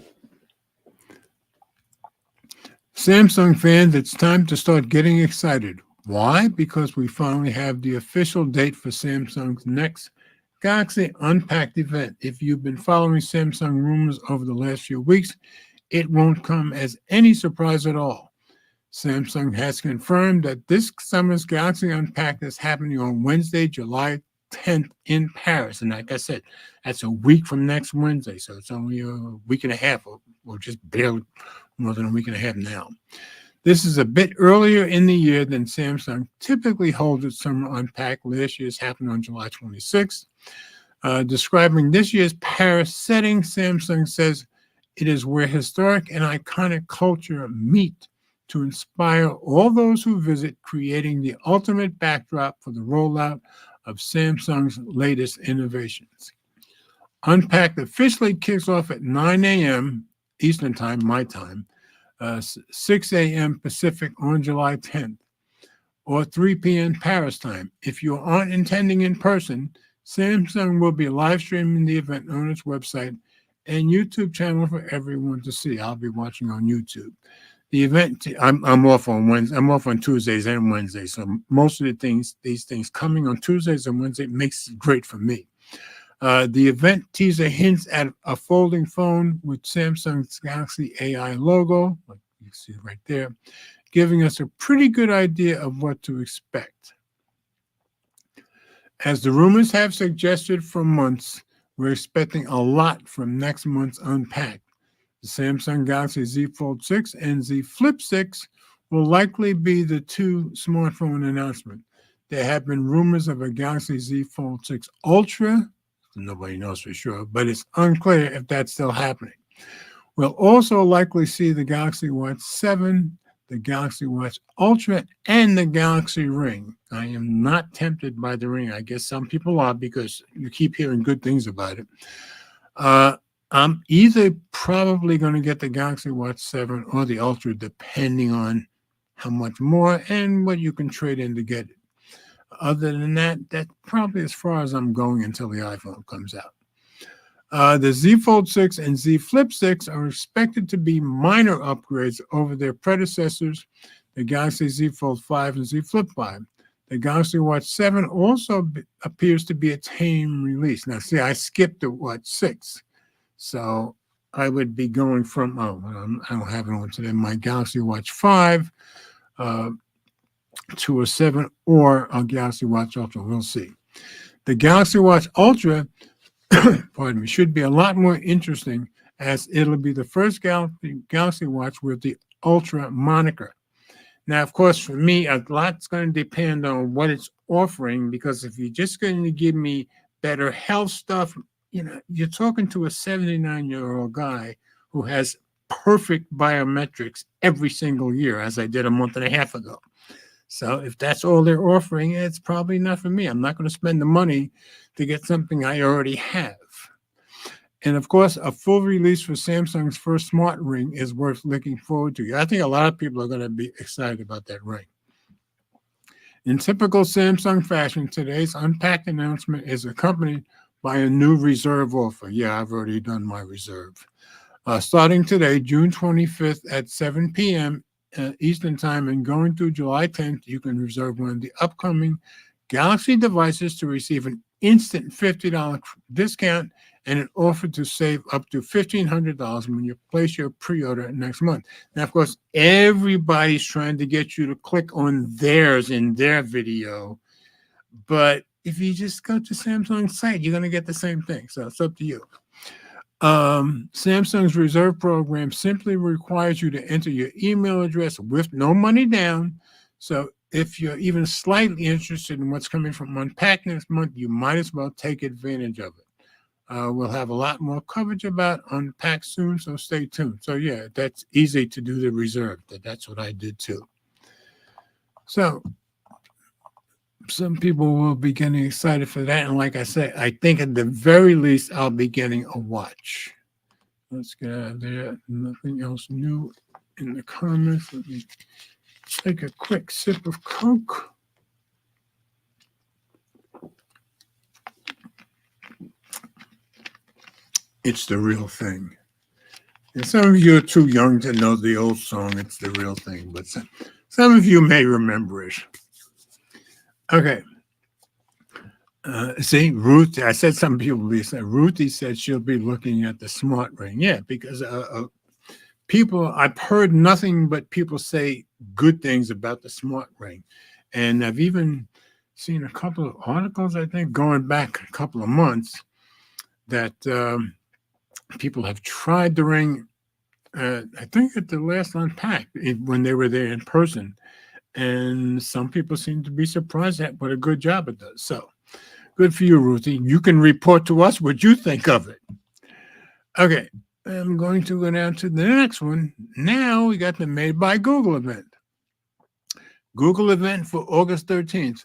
Samsung fans, it's time to start getting excited. Why? Because we finally have the official date for Samsung's next Galaxy Unpacked event. If you've been following Samsung rumors over the last few weeks, it won't come as any surprise at all. Samsung has confirmed that this summer's Galaxy Unpacked is happening on Wednesday, July 10th in Paris. And like I said, that's a week from next Wednesday. So it's only a week and a half, or just barely more than a week and a half now. This is a bit earlier in the year than Samsung typically holds its Summer Unpacked. Last year's happened on July 26th. Describing this year's Paris setting, Samsung says it is where historic and iconic culture meet to inspire all those who visit, creating the ultimate backdrop for the rollout of Samsung's latest innovations. Unpacked officially kicks off at 9 a.m. Eastern Time, my time, 6 a.m. Pacific on July 10th, or 3 p.m. Paris time. If you aren't attending in person, Samsung will be live streaming the event on its website and YouTube channel for everyone to see. I'll be watching on YouTube. The event, I'm off on Wednesday. I'm off on Tuesdays and Wednesdays. So most of these things coming on Tuesdays and Wednesdays makes it great for me. The event teaser hints at a folding phone with Samsung's Galaxy AI logo, like you see right there, giving us a pretty good idea of what to expect. As the rumors have suggested for months, we're expecting a lot from next month's Unpacked. The Samsung Galaxy Z Fold 6 and Z Flip 6 will likely be the two smartphone announcements. There have been rumors of a Galaxy Z Fold 6 Ultra. Nobody knows for sure, but it's unclear if that's still happening. We'll also likely see the Galaxy Watch 7, the Galaxy Watch Ultra, and the Galaxy Ring. I am not tempted by the Ring. I guess some people are because you keep hearing good things about it. I'm either probably going to get the Galaxy Watch 7 or the Ultra, depending on how much more and what you can trade in to get it. Other than that, that's probably as far as I'm going until the iPhone comes out. The Z Fold 6 and Z Flip 6 are expected to be minor upgrades over their predecessors, the Galaxy Z Fold 5 and Z Flip 5. The Galaxy Watch 7 also appears to be a tame release. Now, see, I skipped the Watch 6. So I would be going from, I don't have it on today, my Galaxy Watch 5 to a 7 or a Galaxy Watch Ultra. We'll see. The Galaxy Watch Ultra, pardon me, should be a lot more interesting as it'll be the first Galaxy Watch with the Ultra moniker. Now, of course, for me, a lot's going to depend on what it's offering, because if you're just going to give me better health stuff, you're talking to a 79-year-old guy who has perfect biometrics every single year, as I did a month and a half ago. So if that's all they're offering, it's probably not for me. I'm not going to spend the money to get something I already have. And of course, a full release for Samsung's first smart ring is worth looking forward to. I think a lot of people are going to be excited about that ring. In typical Samsung fashion, today's Unpacked announcement is accompanied by a new reserve offer. Yeah, I've already done my reserve. Starting today, June 25th at 7 p.m. Eastern Time and going through July 10th, you can reserve one of the upcoming Galaxy devices to receive an instant $50 discount and an offer to save up to $1,500 when you place your pre-order next month. Now, of course, everybody's trying to get you to click on theirs in their video, but if you just go to Samsung's site, you're going to get the same thing. So it's up to you. Samsung's reserve program simply requires you to enter your email address with no money down. So if you're even slightly interested in what's coming from Unpacked next month, you might as well take advantage of it. We'll have a lot more coverage about Unpacked soon, so stay tuned. So yeah, that's easy to do the reserve. That's what I did too. So some people will be getting excited for that. And like I said, I think at the very least, I'll be getting a watch. Let's get out of there. Nothing else new in the comments. Let me take a quick sip of Coke. It's the real thing. And some of you are too young to know the old song, It's the Real Thing, but some of you may remember it. Okay. See, Ruth, I said some people be saying, Ruthie said she'll be looking at the smart ring. Yeah, because people, I've heard nothing but people say good things about the smart ring. And I've even seen a couple of articles, I think, going back a couple of months that people have tried the ring, I think at the last Unpack, when they were there in person. And some people seem to be surprised at what a good job it does. So good for you, Ruthie. You can report to us what you think of it. Okay, I'm going to go down to the next one. Now we got the Made by Google event. Google event for August 13th.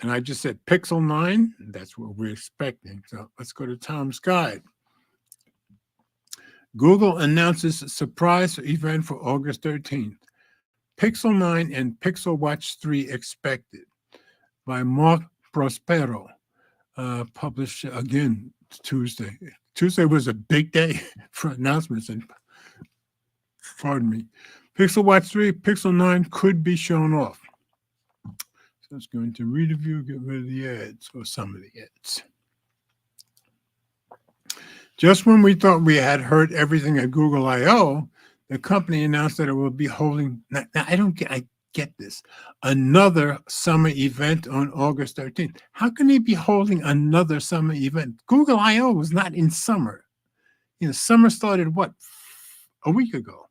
And I just said Pixel 9. That's what we're expecting. So let's go to Tom's Guide. Google announces a surprise event for August 13th. Pixel 9 and Pixel Watch 3 expected by Mark Prospero. Published again Tuesday. Tuesday was a big day for announcements. And pardon me. Pixel Watch 3, Pixel 9 could be shown off. So it's going to read a view, get rid of the ads, or some of the ads. Just when we thought we had heard everything at Google I/O, the company announced that it will be holding. Now I get this. Another summer event on August 13th. How can they be holding another summer event? Google I/O was not in summer. Summer started a week ago.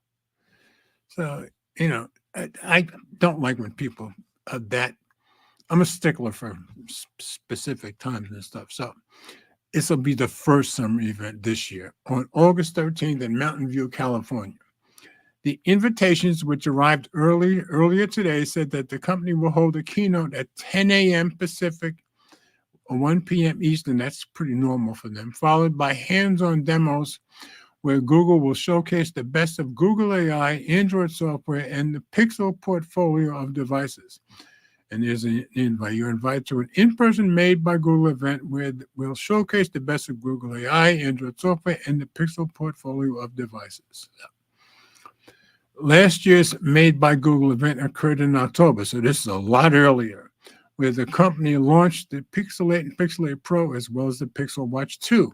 So, I don't like when people that. I'm a stickler for specific times and stuff. So this will be the first summer event this year on August 13th in Mountain View, California. The invitations, which arrived earlier today, said that the company will hold a keynote at 10 a.m. Pacific or 1 p.m. Eastern. That's pretty normal for them, followed by hands-on demos where Google will showcase the best of Google AI, Android software, and the Pixel portfolio of devices. And there's an invite. You're invited to an in-person Made by Google event where we'll showcase the best of Google AI, Android software, and the Pixel portfolio of devices. Last year's Made by Google event occurred in October, so this is a lot earlier, where the company launched the Pixel 8 and Pixel 8 Pro as well as the Pixel Watch 2.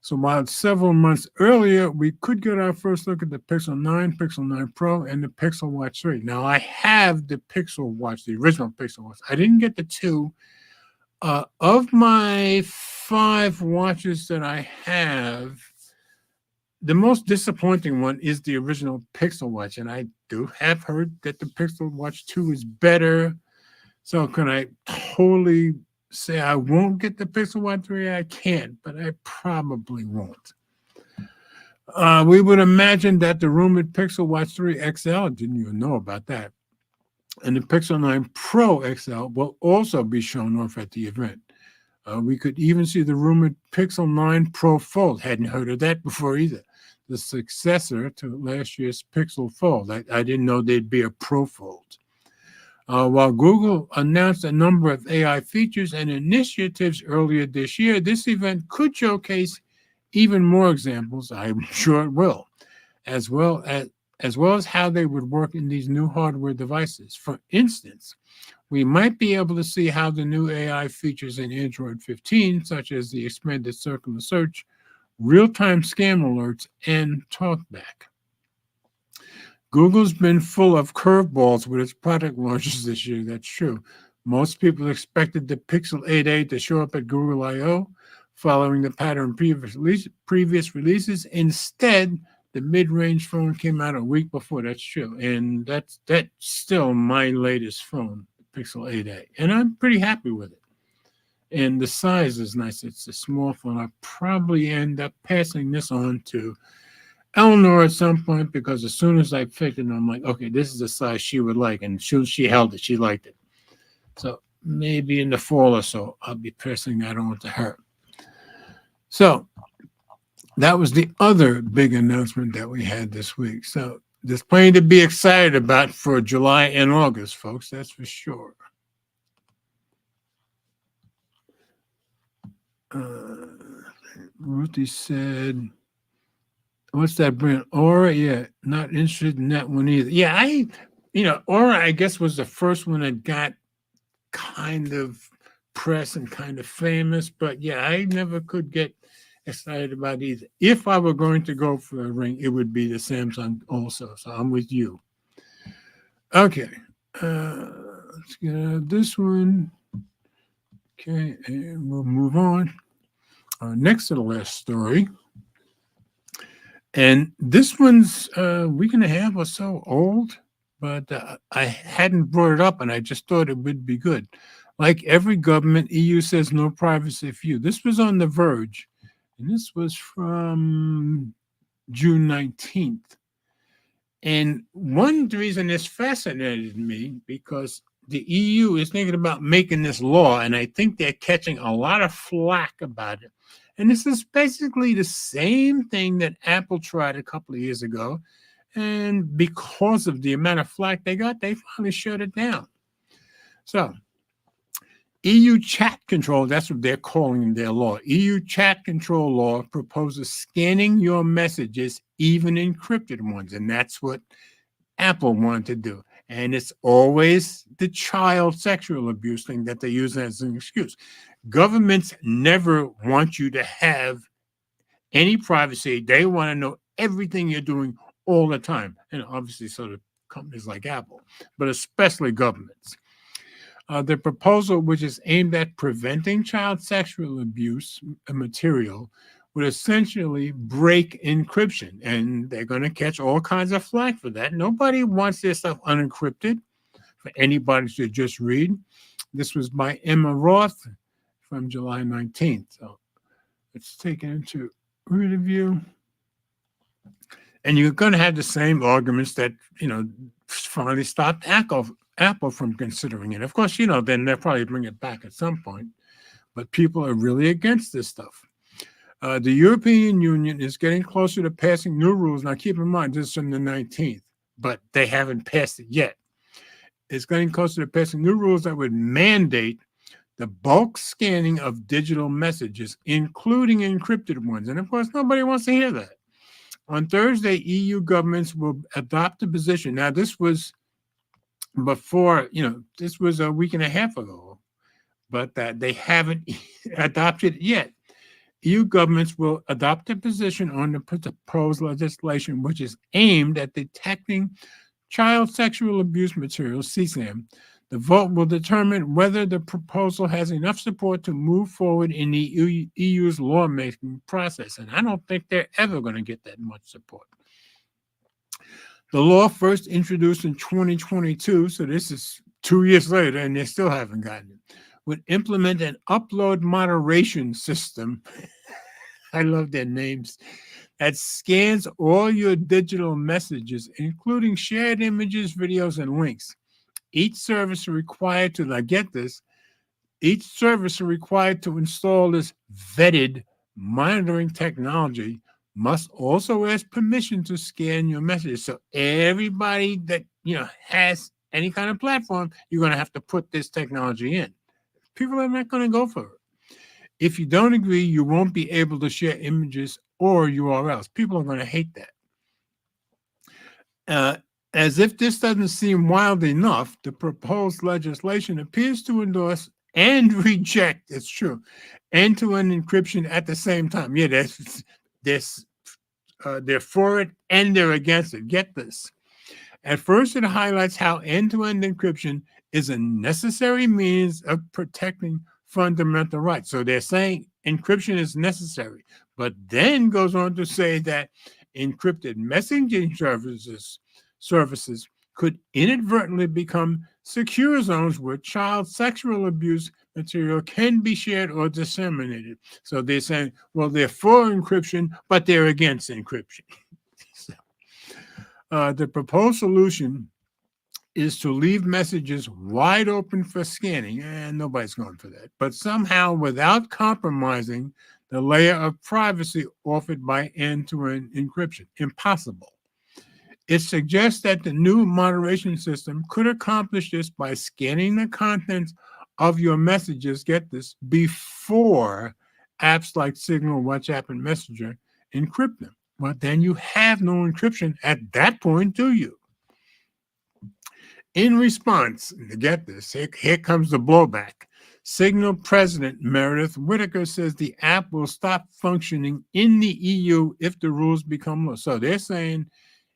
So while several months earlier, we could get our first look at the Pixel 9, Pixel 9 Pro, and the Pixel Watch 3. Now, I have the Pixel Watch, the original Pixel Watch. I didn't get the 2. Of my 5 watches that I have, the most disappointing one is the original Pixel Watch, and I do have heard that the Pixel Watch 2 is better. So can I totally say I won't get the Pixel Watch 3? I can't, but I probably won't. We would imagine that the rumored Pixel Watch 3 XL, didn't even know about that, and the Pixel 9 Pro XL will also be shown off at the event. We could even see the rumored Pixel 9 Pro Fold. Hadn't heard of that before either. The successor to last year's Pixel Fold. I didn't know there'd be a Pro Fold. While Google announced a number of AI features and initiatives earlier this year, this event could showcase even more examples, I'm sure it will, as well as how they would work in these new hardware devices. For instance, we might be able to see how the new AI features in Android 15, such as the expanded circular search, real-time scam alerts, and talkback. Google's been full of curveballs with its product launches this year. That's true. Most people expected the Pixel 8a to show up at Google I/O, following the pattern of previous releases. Instead, the mid-range phone came out a week before. That's true. And that's still my latest phone, the Pixel 8a. And I'm pretty happy with it. And the size is nice. It's a small phone. I'll probably end up passing this on to Eleanor at some point because as soon as I picked it, I'm like, okay, this is the size she would like. And she held it. She liked it. So maybe in the fall or so, I'll be passing that on to her. So that was the other big announcement that we had this week. So there's plenty to be excited about for July and August, folks. That's for sure. Ruthie said, what's that brand? Aura? Yeah, not interested in that one either. Yeah, Aura, I guess, was the first one that got kind of press and kind of famous. But yeah, I never could get excited about either. If I were going to go for a ring, it would be the Samsung also. So I'm with you. Okay. Let's get out of this one. Okay, and we'll move on. Next to the last story. And this one's a week and a half or so old, but I hadn't brought it up and I just thought it would be good. Like every government, EU says no privacy for you. This was on The Verge, and this was from June 19th. And one reason this fascinated me because the EU is thinking about making this law, and I think they're catching a lot of flack about it. And this is basically the same thing that Apple tried a couple of years ago. And because of the amount of flack they got, they finally shut it down. So, EU chat control, that's what they're calling their law. EU chat control law proposes scanning your messages, even encrypted ones. And that's what Apple wanted to do. And it's always the child sexual abuse thing that they use as an excuse. Governments never want you to have any privacy. They want to know everything you're doing all the time. And obviously, so do companies like Apple, but especially governments. The proposal, which is aimed at preventing child sexual abuse material, would essentially break encryption. And they're going to catch all kinds of flack for that. Nobody wants their stuff unencrypted for anybody to just read. This was by Emma Roth from July 19th. So let's take it into review. And you're going to have the same arguments that, finally stopped Apple from considering it. Of course, then they'll probably bring it back at some point. But people are really against this stuff. The European Union is getting closer to passing new rules. Now, keep in mind, this is from the 19th, but they haven't passed it yet. It's getting closer to passing new rules that would mandate the bulk scanning of digital messages, including encrypted ones. And of course, nobody wants to hear that. On Thursday, EU governments will adopt a position. Now, this was before, this was a week and a half ago, but they haven't adopted it yet. EU governments will adopt a position on the proposed legislation, which is aimed at detecting child sexual abuse materials, CSAM. The vote will determine whether the proposal has enough support to move forward in the EU's lawmaking process. And I don't think they're ever going to get that much support. The law first introduced in 2022, so this is 2 years later, and they still haven't gotten it, would implement an upload moderation system. I love their names. That scans all your digital messages, including shared images, videos, and links. Each service required to, now get this, each service required to install this vetted monitoring technology must also ask permission to scan your messages. So everybody that, has any kind of platform, you're going to have to put this technology in. People are not going to go for it. If you don't agree, you won't be able to share images or URLs. People are going to hate that. As if this doesn't seem wild enough, the proposed legislation appears to endorse and reject, it's true, end-to-end encryption at the same time. Yeah, they're for it and they're against it. Get this. At first, it highlights how end-to-end encryption is a necessary means of protecting fundamental rights. So they're saying encryption is necessary, but then goes on to say that encrypted messaging services could inadvertently become secure zones where child sexual abuse material can be shared or disseminated. So they're saying, well, they're for encryption, but they're against encryption. So, the proposed solution is to leave messages wide open for scanning, and nobody's going for that, but somehow without compromising the layer of privacy offered by end-to-end encryption. Impossible. It suggests that the new moderation system could accomplish this by scanning the contents of your messages, get this, before apps like Signal, WhatsApp, and Messenger encrypt them. But then you have no encryption at that point, do you? In response, get this, here comes the blowback. Signal President Meredith Whittaker says the app will stop functioning in the EU if the rules become law. So they're saying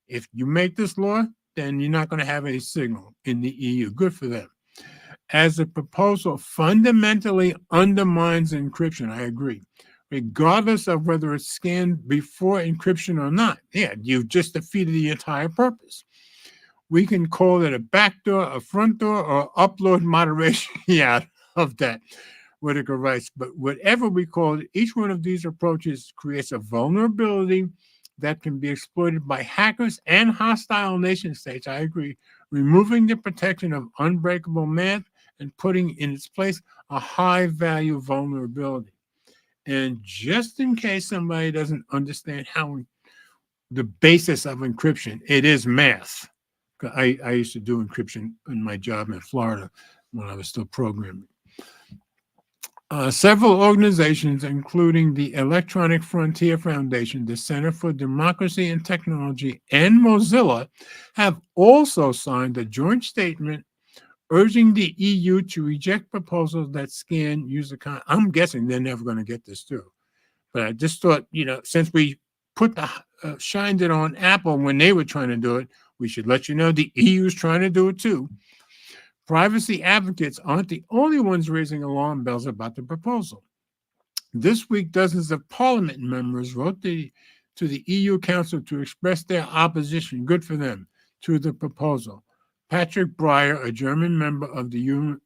if you make this law, then you're not going to have any Signal in the EU. Good for them. As the proposal fundamentally undermines encryption, I agree, regardless of whether it's scanned before encryption or not. Yeah, you've just defeated the entire purpose. We can call it a backdoor, a front door, or upload moderation out of that, Whittaker writes. But whatever we call it, each one of these approaches creates a vulnerability that can be exploited by hackers and hostile nation states. I agree, removing the protection of unbreakable math and putting in its place a high-value vulnerability. And just in case somebody doesn't understand how the basis of encryption, it is math. I used to do encryption in my job in Florida when I was still programming. Several organizations, including the Electronic Frontier Foundation, the Center for Democracy and Technology, and Mozilla, have also signed a joint statement urging the EU to reject proposals that scan user content. I'm guessing they're never going to get this through. But I just thought, since we put shined it on Apple when they were trying to do it, we should let you know the EU is trying to do it too. Privacy advocates aren't the only ones raising alarm bells about the proposal. This week, dozens of parliament members wrote to the EU Council to express their opposition, good for them, to the proposal. Patrick Breyer, a German member of the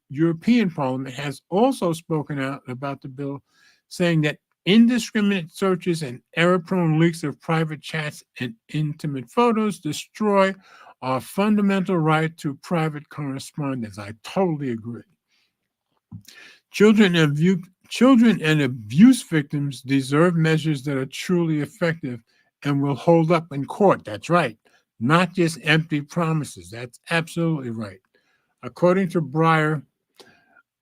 European Parliament, has also spoken out about the bill, saying that indiscriminate searches and error-prone leaks of private chats and intimate photos destroy our fundamental right to private correspondence. I totally agree. Children and abuse victims deserve measures that are truly effective and will hold up in court. That's right. Not just empty promises. That's absolutely right. According to Breyer,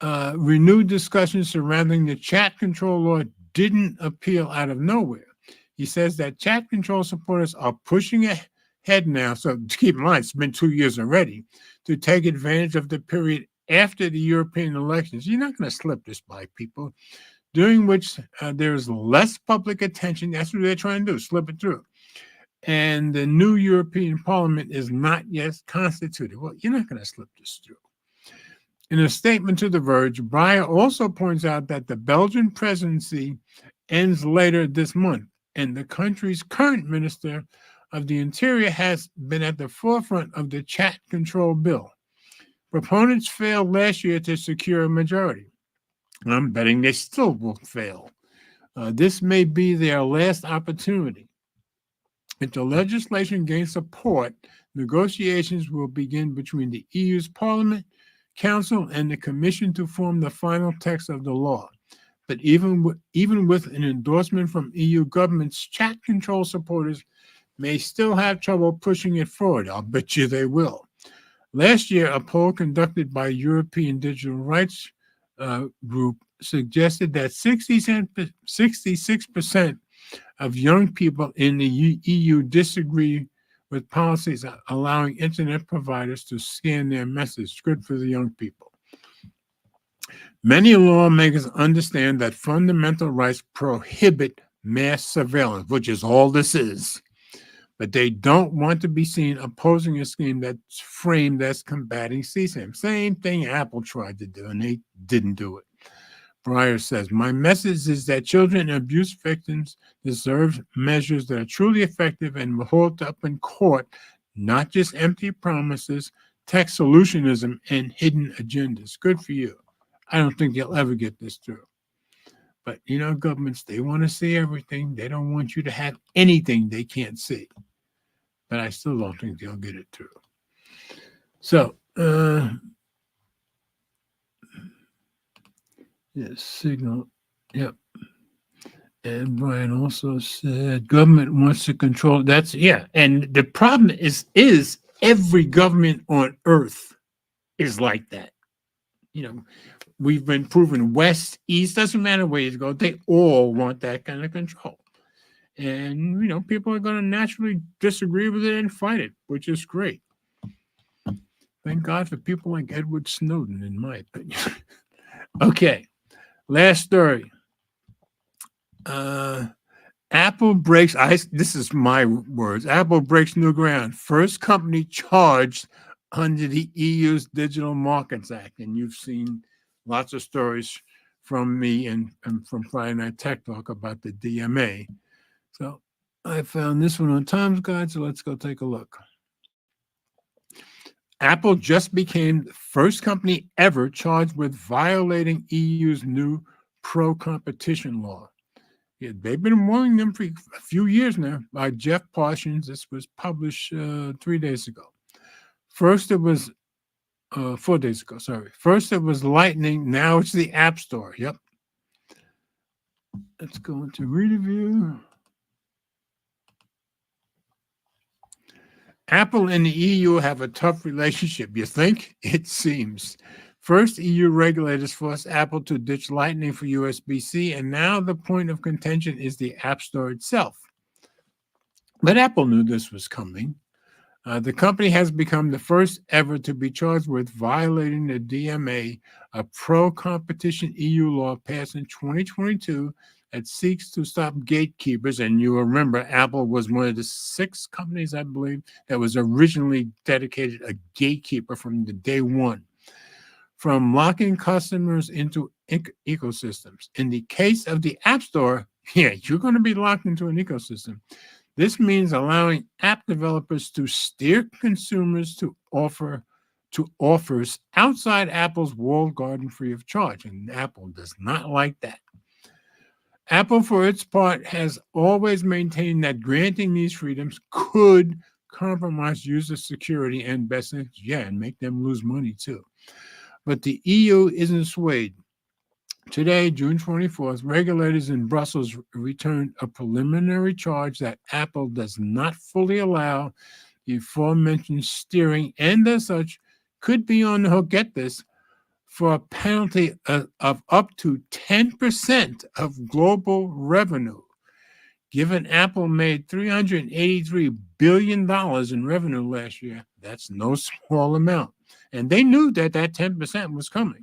renewed discussions surrounding the chat control law didn't appeal out of nowhere. He says that chat control supporters are pushing ahead now, so keep in mind, it's been 2 years already, to take advantage of the period after the European elections. You're not going to slip this by, people, during which there's less public attention. That's what they're trying to do, slip it through. And the new European Parliament is not yet constituted. Well, you're not going to slip this through. In a statement to The Verge, Breyer also points out that the Belgian presidency ends later this month, and the country's current Minister of the Interior has been at the forefront of the chat control bill. Proponents failed last year to secure a majority. I'm betting they still will fail. This may be their last opportunity. If the legislation gains support, negotiations will begin between the EU's Parliament, Council, and the Commission to form the final text of the law. But even with an endorsement from EU governments, chat control supporters may still have trouble pushing it forward. I'll bet you they will. Last year, a poll conducted by European Digital Rights Group suggested that 66% of young people in the EU disagree with policies allowing internet providers to scan their message. Good for the young people. Many lawmakers understand that fundamental rights prohibit mass surveillance, which is all this is. But they don't want to be seen opposing a scheme that's framed as combating CSAM. Same thing Apple tried to do, and they didn't do it. Breyer says, my message is that children and abuse victims deserve measures that are truly effective and will hold up in court, not just empty promises, tech solutionism, and hidden agendas. Good for you. I don't think they'll ever get this through. But governments, they want to see everything. They don't want you to have anything they can't see. But I still don't think they'll get it through. So, yes, signal. Yep. And Brian also said government wants to control. That's yeah. And the problem is every government on earth is like that. We've been proven west, east, doesn't matter where you go. They all want that kind of control. And people are going to naturally disagree with it and fight it, which is great. Thank God for people like Edward Snowden, in my opinion. Okay, last story. Apple breaks. This is my words. Apple breaks new ground. First company charged under the EU's Digital Markets Act, and you've seen lots of stories from me and from Friday Night Tech Talk about the DMA. So I found this one on Tom's Guide, so let's go take a look. Apple just became the first company ever charged with violating EU's new pro-competition law. Yeah, they've been warning them for a few years now by Jeff Parsons. This was published 3 days ago. First, it was 4 days ago, sorry. First, it was Lightning. Now it's the App Store. Yep. Let's go into review. Apple and the EU have a tough relationship, you think? It seems. First, EU regulators forced Apple to ditch Lightning for USB-C, and now the point of contention is the App Store itself. But Apple knew this was coming. The company has become the first ever to be charged with violating the DMA, a pro-competition EU law passed in 2022 that seeks to stop gatekeepers. And you remember, Apple was one of the 6 companies, I believe, that was originally dedicated a gatekeeper from the day one, from locking customers into ecosystems. In the case of the App Store, yeah, you're going to be locked into an ecosystem. This means allowing app developers to steer consumers to offers outside Apple's walled garden free of charge, and Apple does not like that. Apple, for its part, has always maintained that granting these freedoms could compromise user security and best interest, and make them lose money too. But the EU isn't swayed. Today, June 24th, regulators in Brussels returned a preliminary charge that Apple does not fully allow the aforementioned steering, and as such, could be on the hook, get this, for a penalty of up to 10% of global revenue. Given Apple made $383 billion in revenue last year, that's no small amount. And they knew that 10% was coming.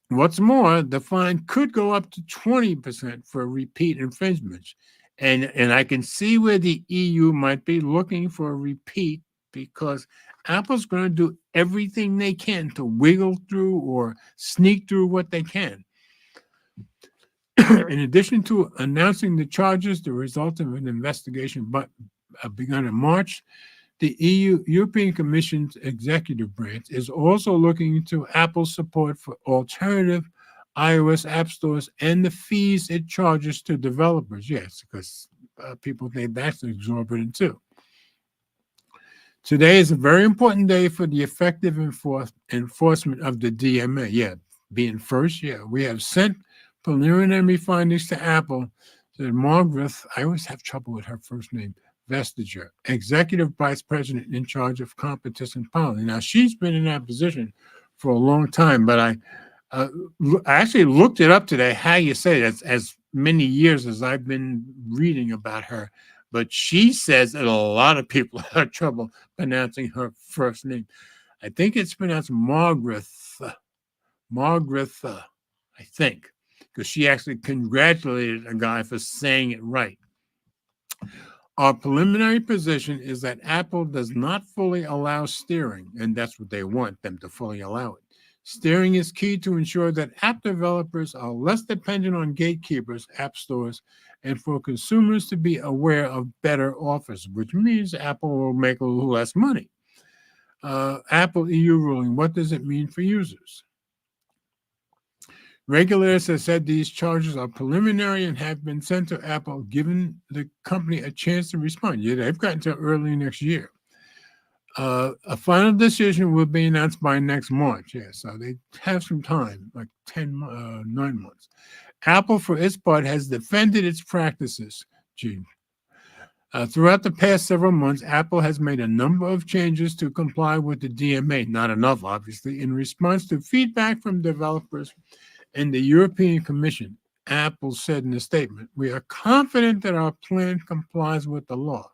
What's more, the fine could go up to 20% for repeat infringements. And I can see where the EU might be looking for a repeat, because Apple's going to do everything they can to wiggle through or sneak through what they can. In addition to announcing the charges, the result of an investigation begun in March, the European Commission's executive branch is also looking into Apple's support for alternative iOS app stores and the fees it charges to developers. Yes, because people think that's exorbitant too. Today is a very important day for the effective enforcement of the DMA. Yeah, being first, we have sent preliminary findings to Apple, said Margaret, I always have trouble with her first name, Vestager, Executive Vice President in charge of competition policy. Now, she's been in that position for a long time, but I actually looked it up today, how you say it, as many years as I've been reading about her. But she says that a lot of people have trouble pronouncing her first name. I think it's pronounced Margaretha, I think, because she actually congratulated a guy for saying it right. Our preliminary position is that Apple does not fully allow steering, and that's what they want them to fully allow it. Steering is key to ensure that app developers are less dependent on gatekeepers, app stores, and for consumers to be aware of better offers, which means Apple will make a little less money. Apple EU ruling, what does it mean for users? Regulators have said these charges are preliminary and have been sent to Apple, giving the company a chance to respond. Yeah, they've got until early next year. A final decision will be announced by next March. Yeah, so they have some time, like 9 months. Apple, for its part, has defended its practices. Gee. Throughout the past several months, Apple has made a number of changes to comply with the DMA. Not enough, obviously, in response to feedback from developers and the European Commission. Apple said in a statement, "We are confident that our plan complies with the law.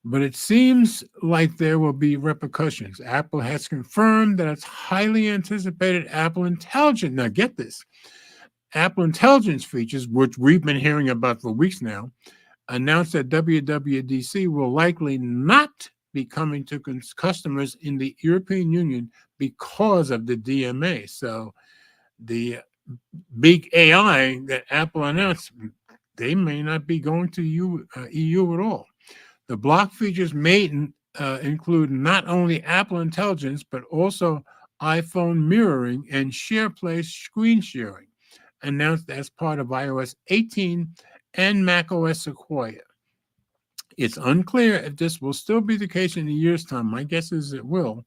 But it seems like there will be repercussions. Apple has confirmed that its highly anticipated Apple Intelligence, now get this, Apple Intelligence features, which we've been hearing about for weeks now, announced that WWDC will likely not be coming to customers in the European Union because of the DMA." So the big AI that Apple announced, they may not be going to EU at all. The block features may include not only Apple Intelligence, but also iPhone mirroring and SharePlay screen sharing, announced as part of iOS 18 and macOS Sequoia. It's unclear if this will still be the case in a year's time. My guess is it will.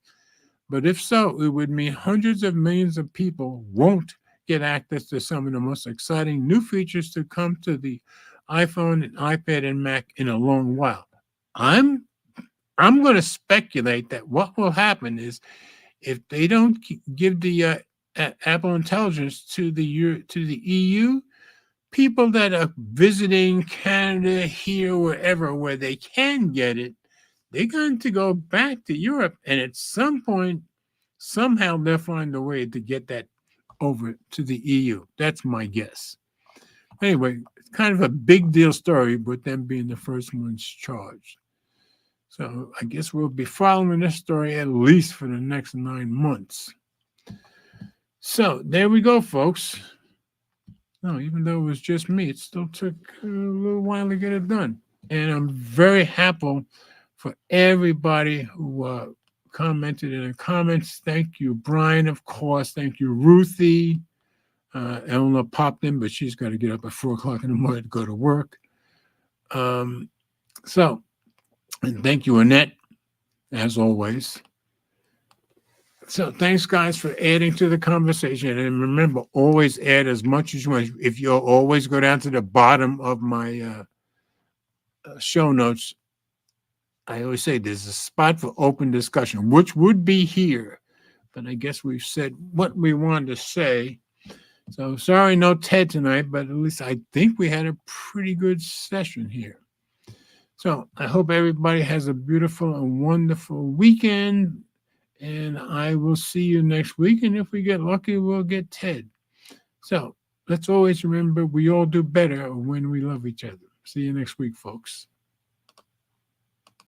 But if so, it would mean hundreds of millions of people won't get access to some of the most exciting new features to come to the iPhone and iPad and Mac in a long while. I'm going to speculate that what will happen is if they don't give the Apple Intelligence to the EU, people that are visiting Canada, here, wherever, where they can get it, they're going to go back to Europe, and at some point, somehow they'll find a way to get that over to the EU. That's my guess. Anyway, it's kind of a big deal story with them being the first ones charged. So I guess we'll be following this story at least for the next 9 months. So there we go, folks. No, even though it was just me, it still took a little while to get it done. And I'm very happy for everybody who commented in the comments. Thank you, Brian, of course. Thank you, Ruthie. Eleanor popped in, but she's got to get up at 4 o'clock in the morning to go to work. And thank you, Annette, as always. So thanks, guys, for adding to the conversation. And remember, always add as much as you want. If you'll always go down to the bottom of my show notes, I always say there's a spot for open discussion, which would be here. But I guess we've said what we wanted to say. So sorry, no Ted tonight, but at least I think we had a pretty good session here. So I hope everybody has a beautiful and wonderful weekend. And I will see you next week. And if we get lucky, we'll get Ted. So let's always remember we all do better when we love each other. See you next week, folks.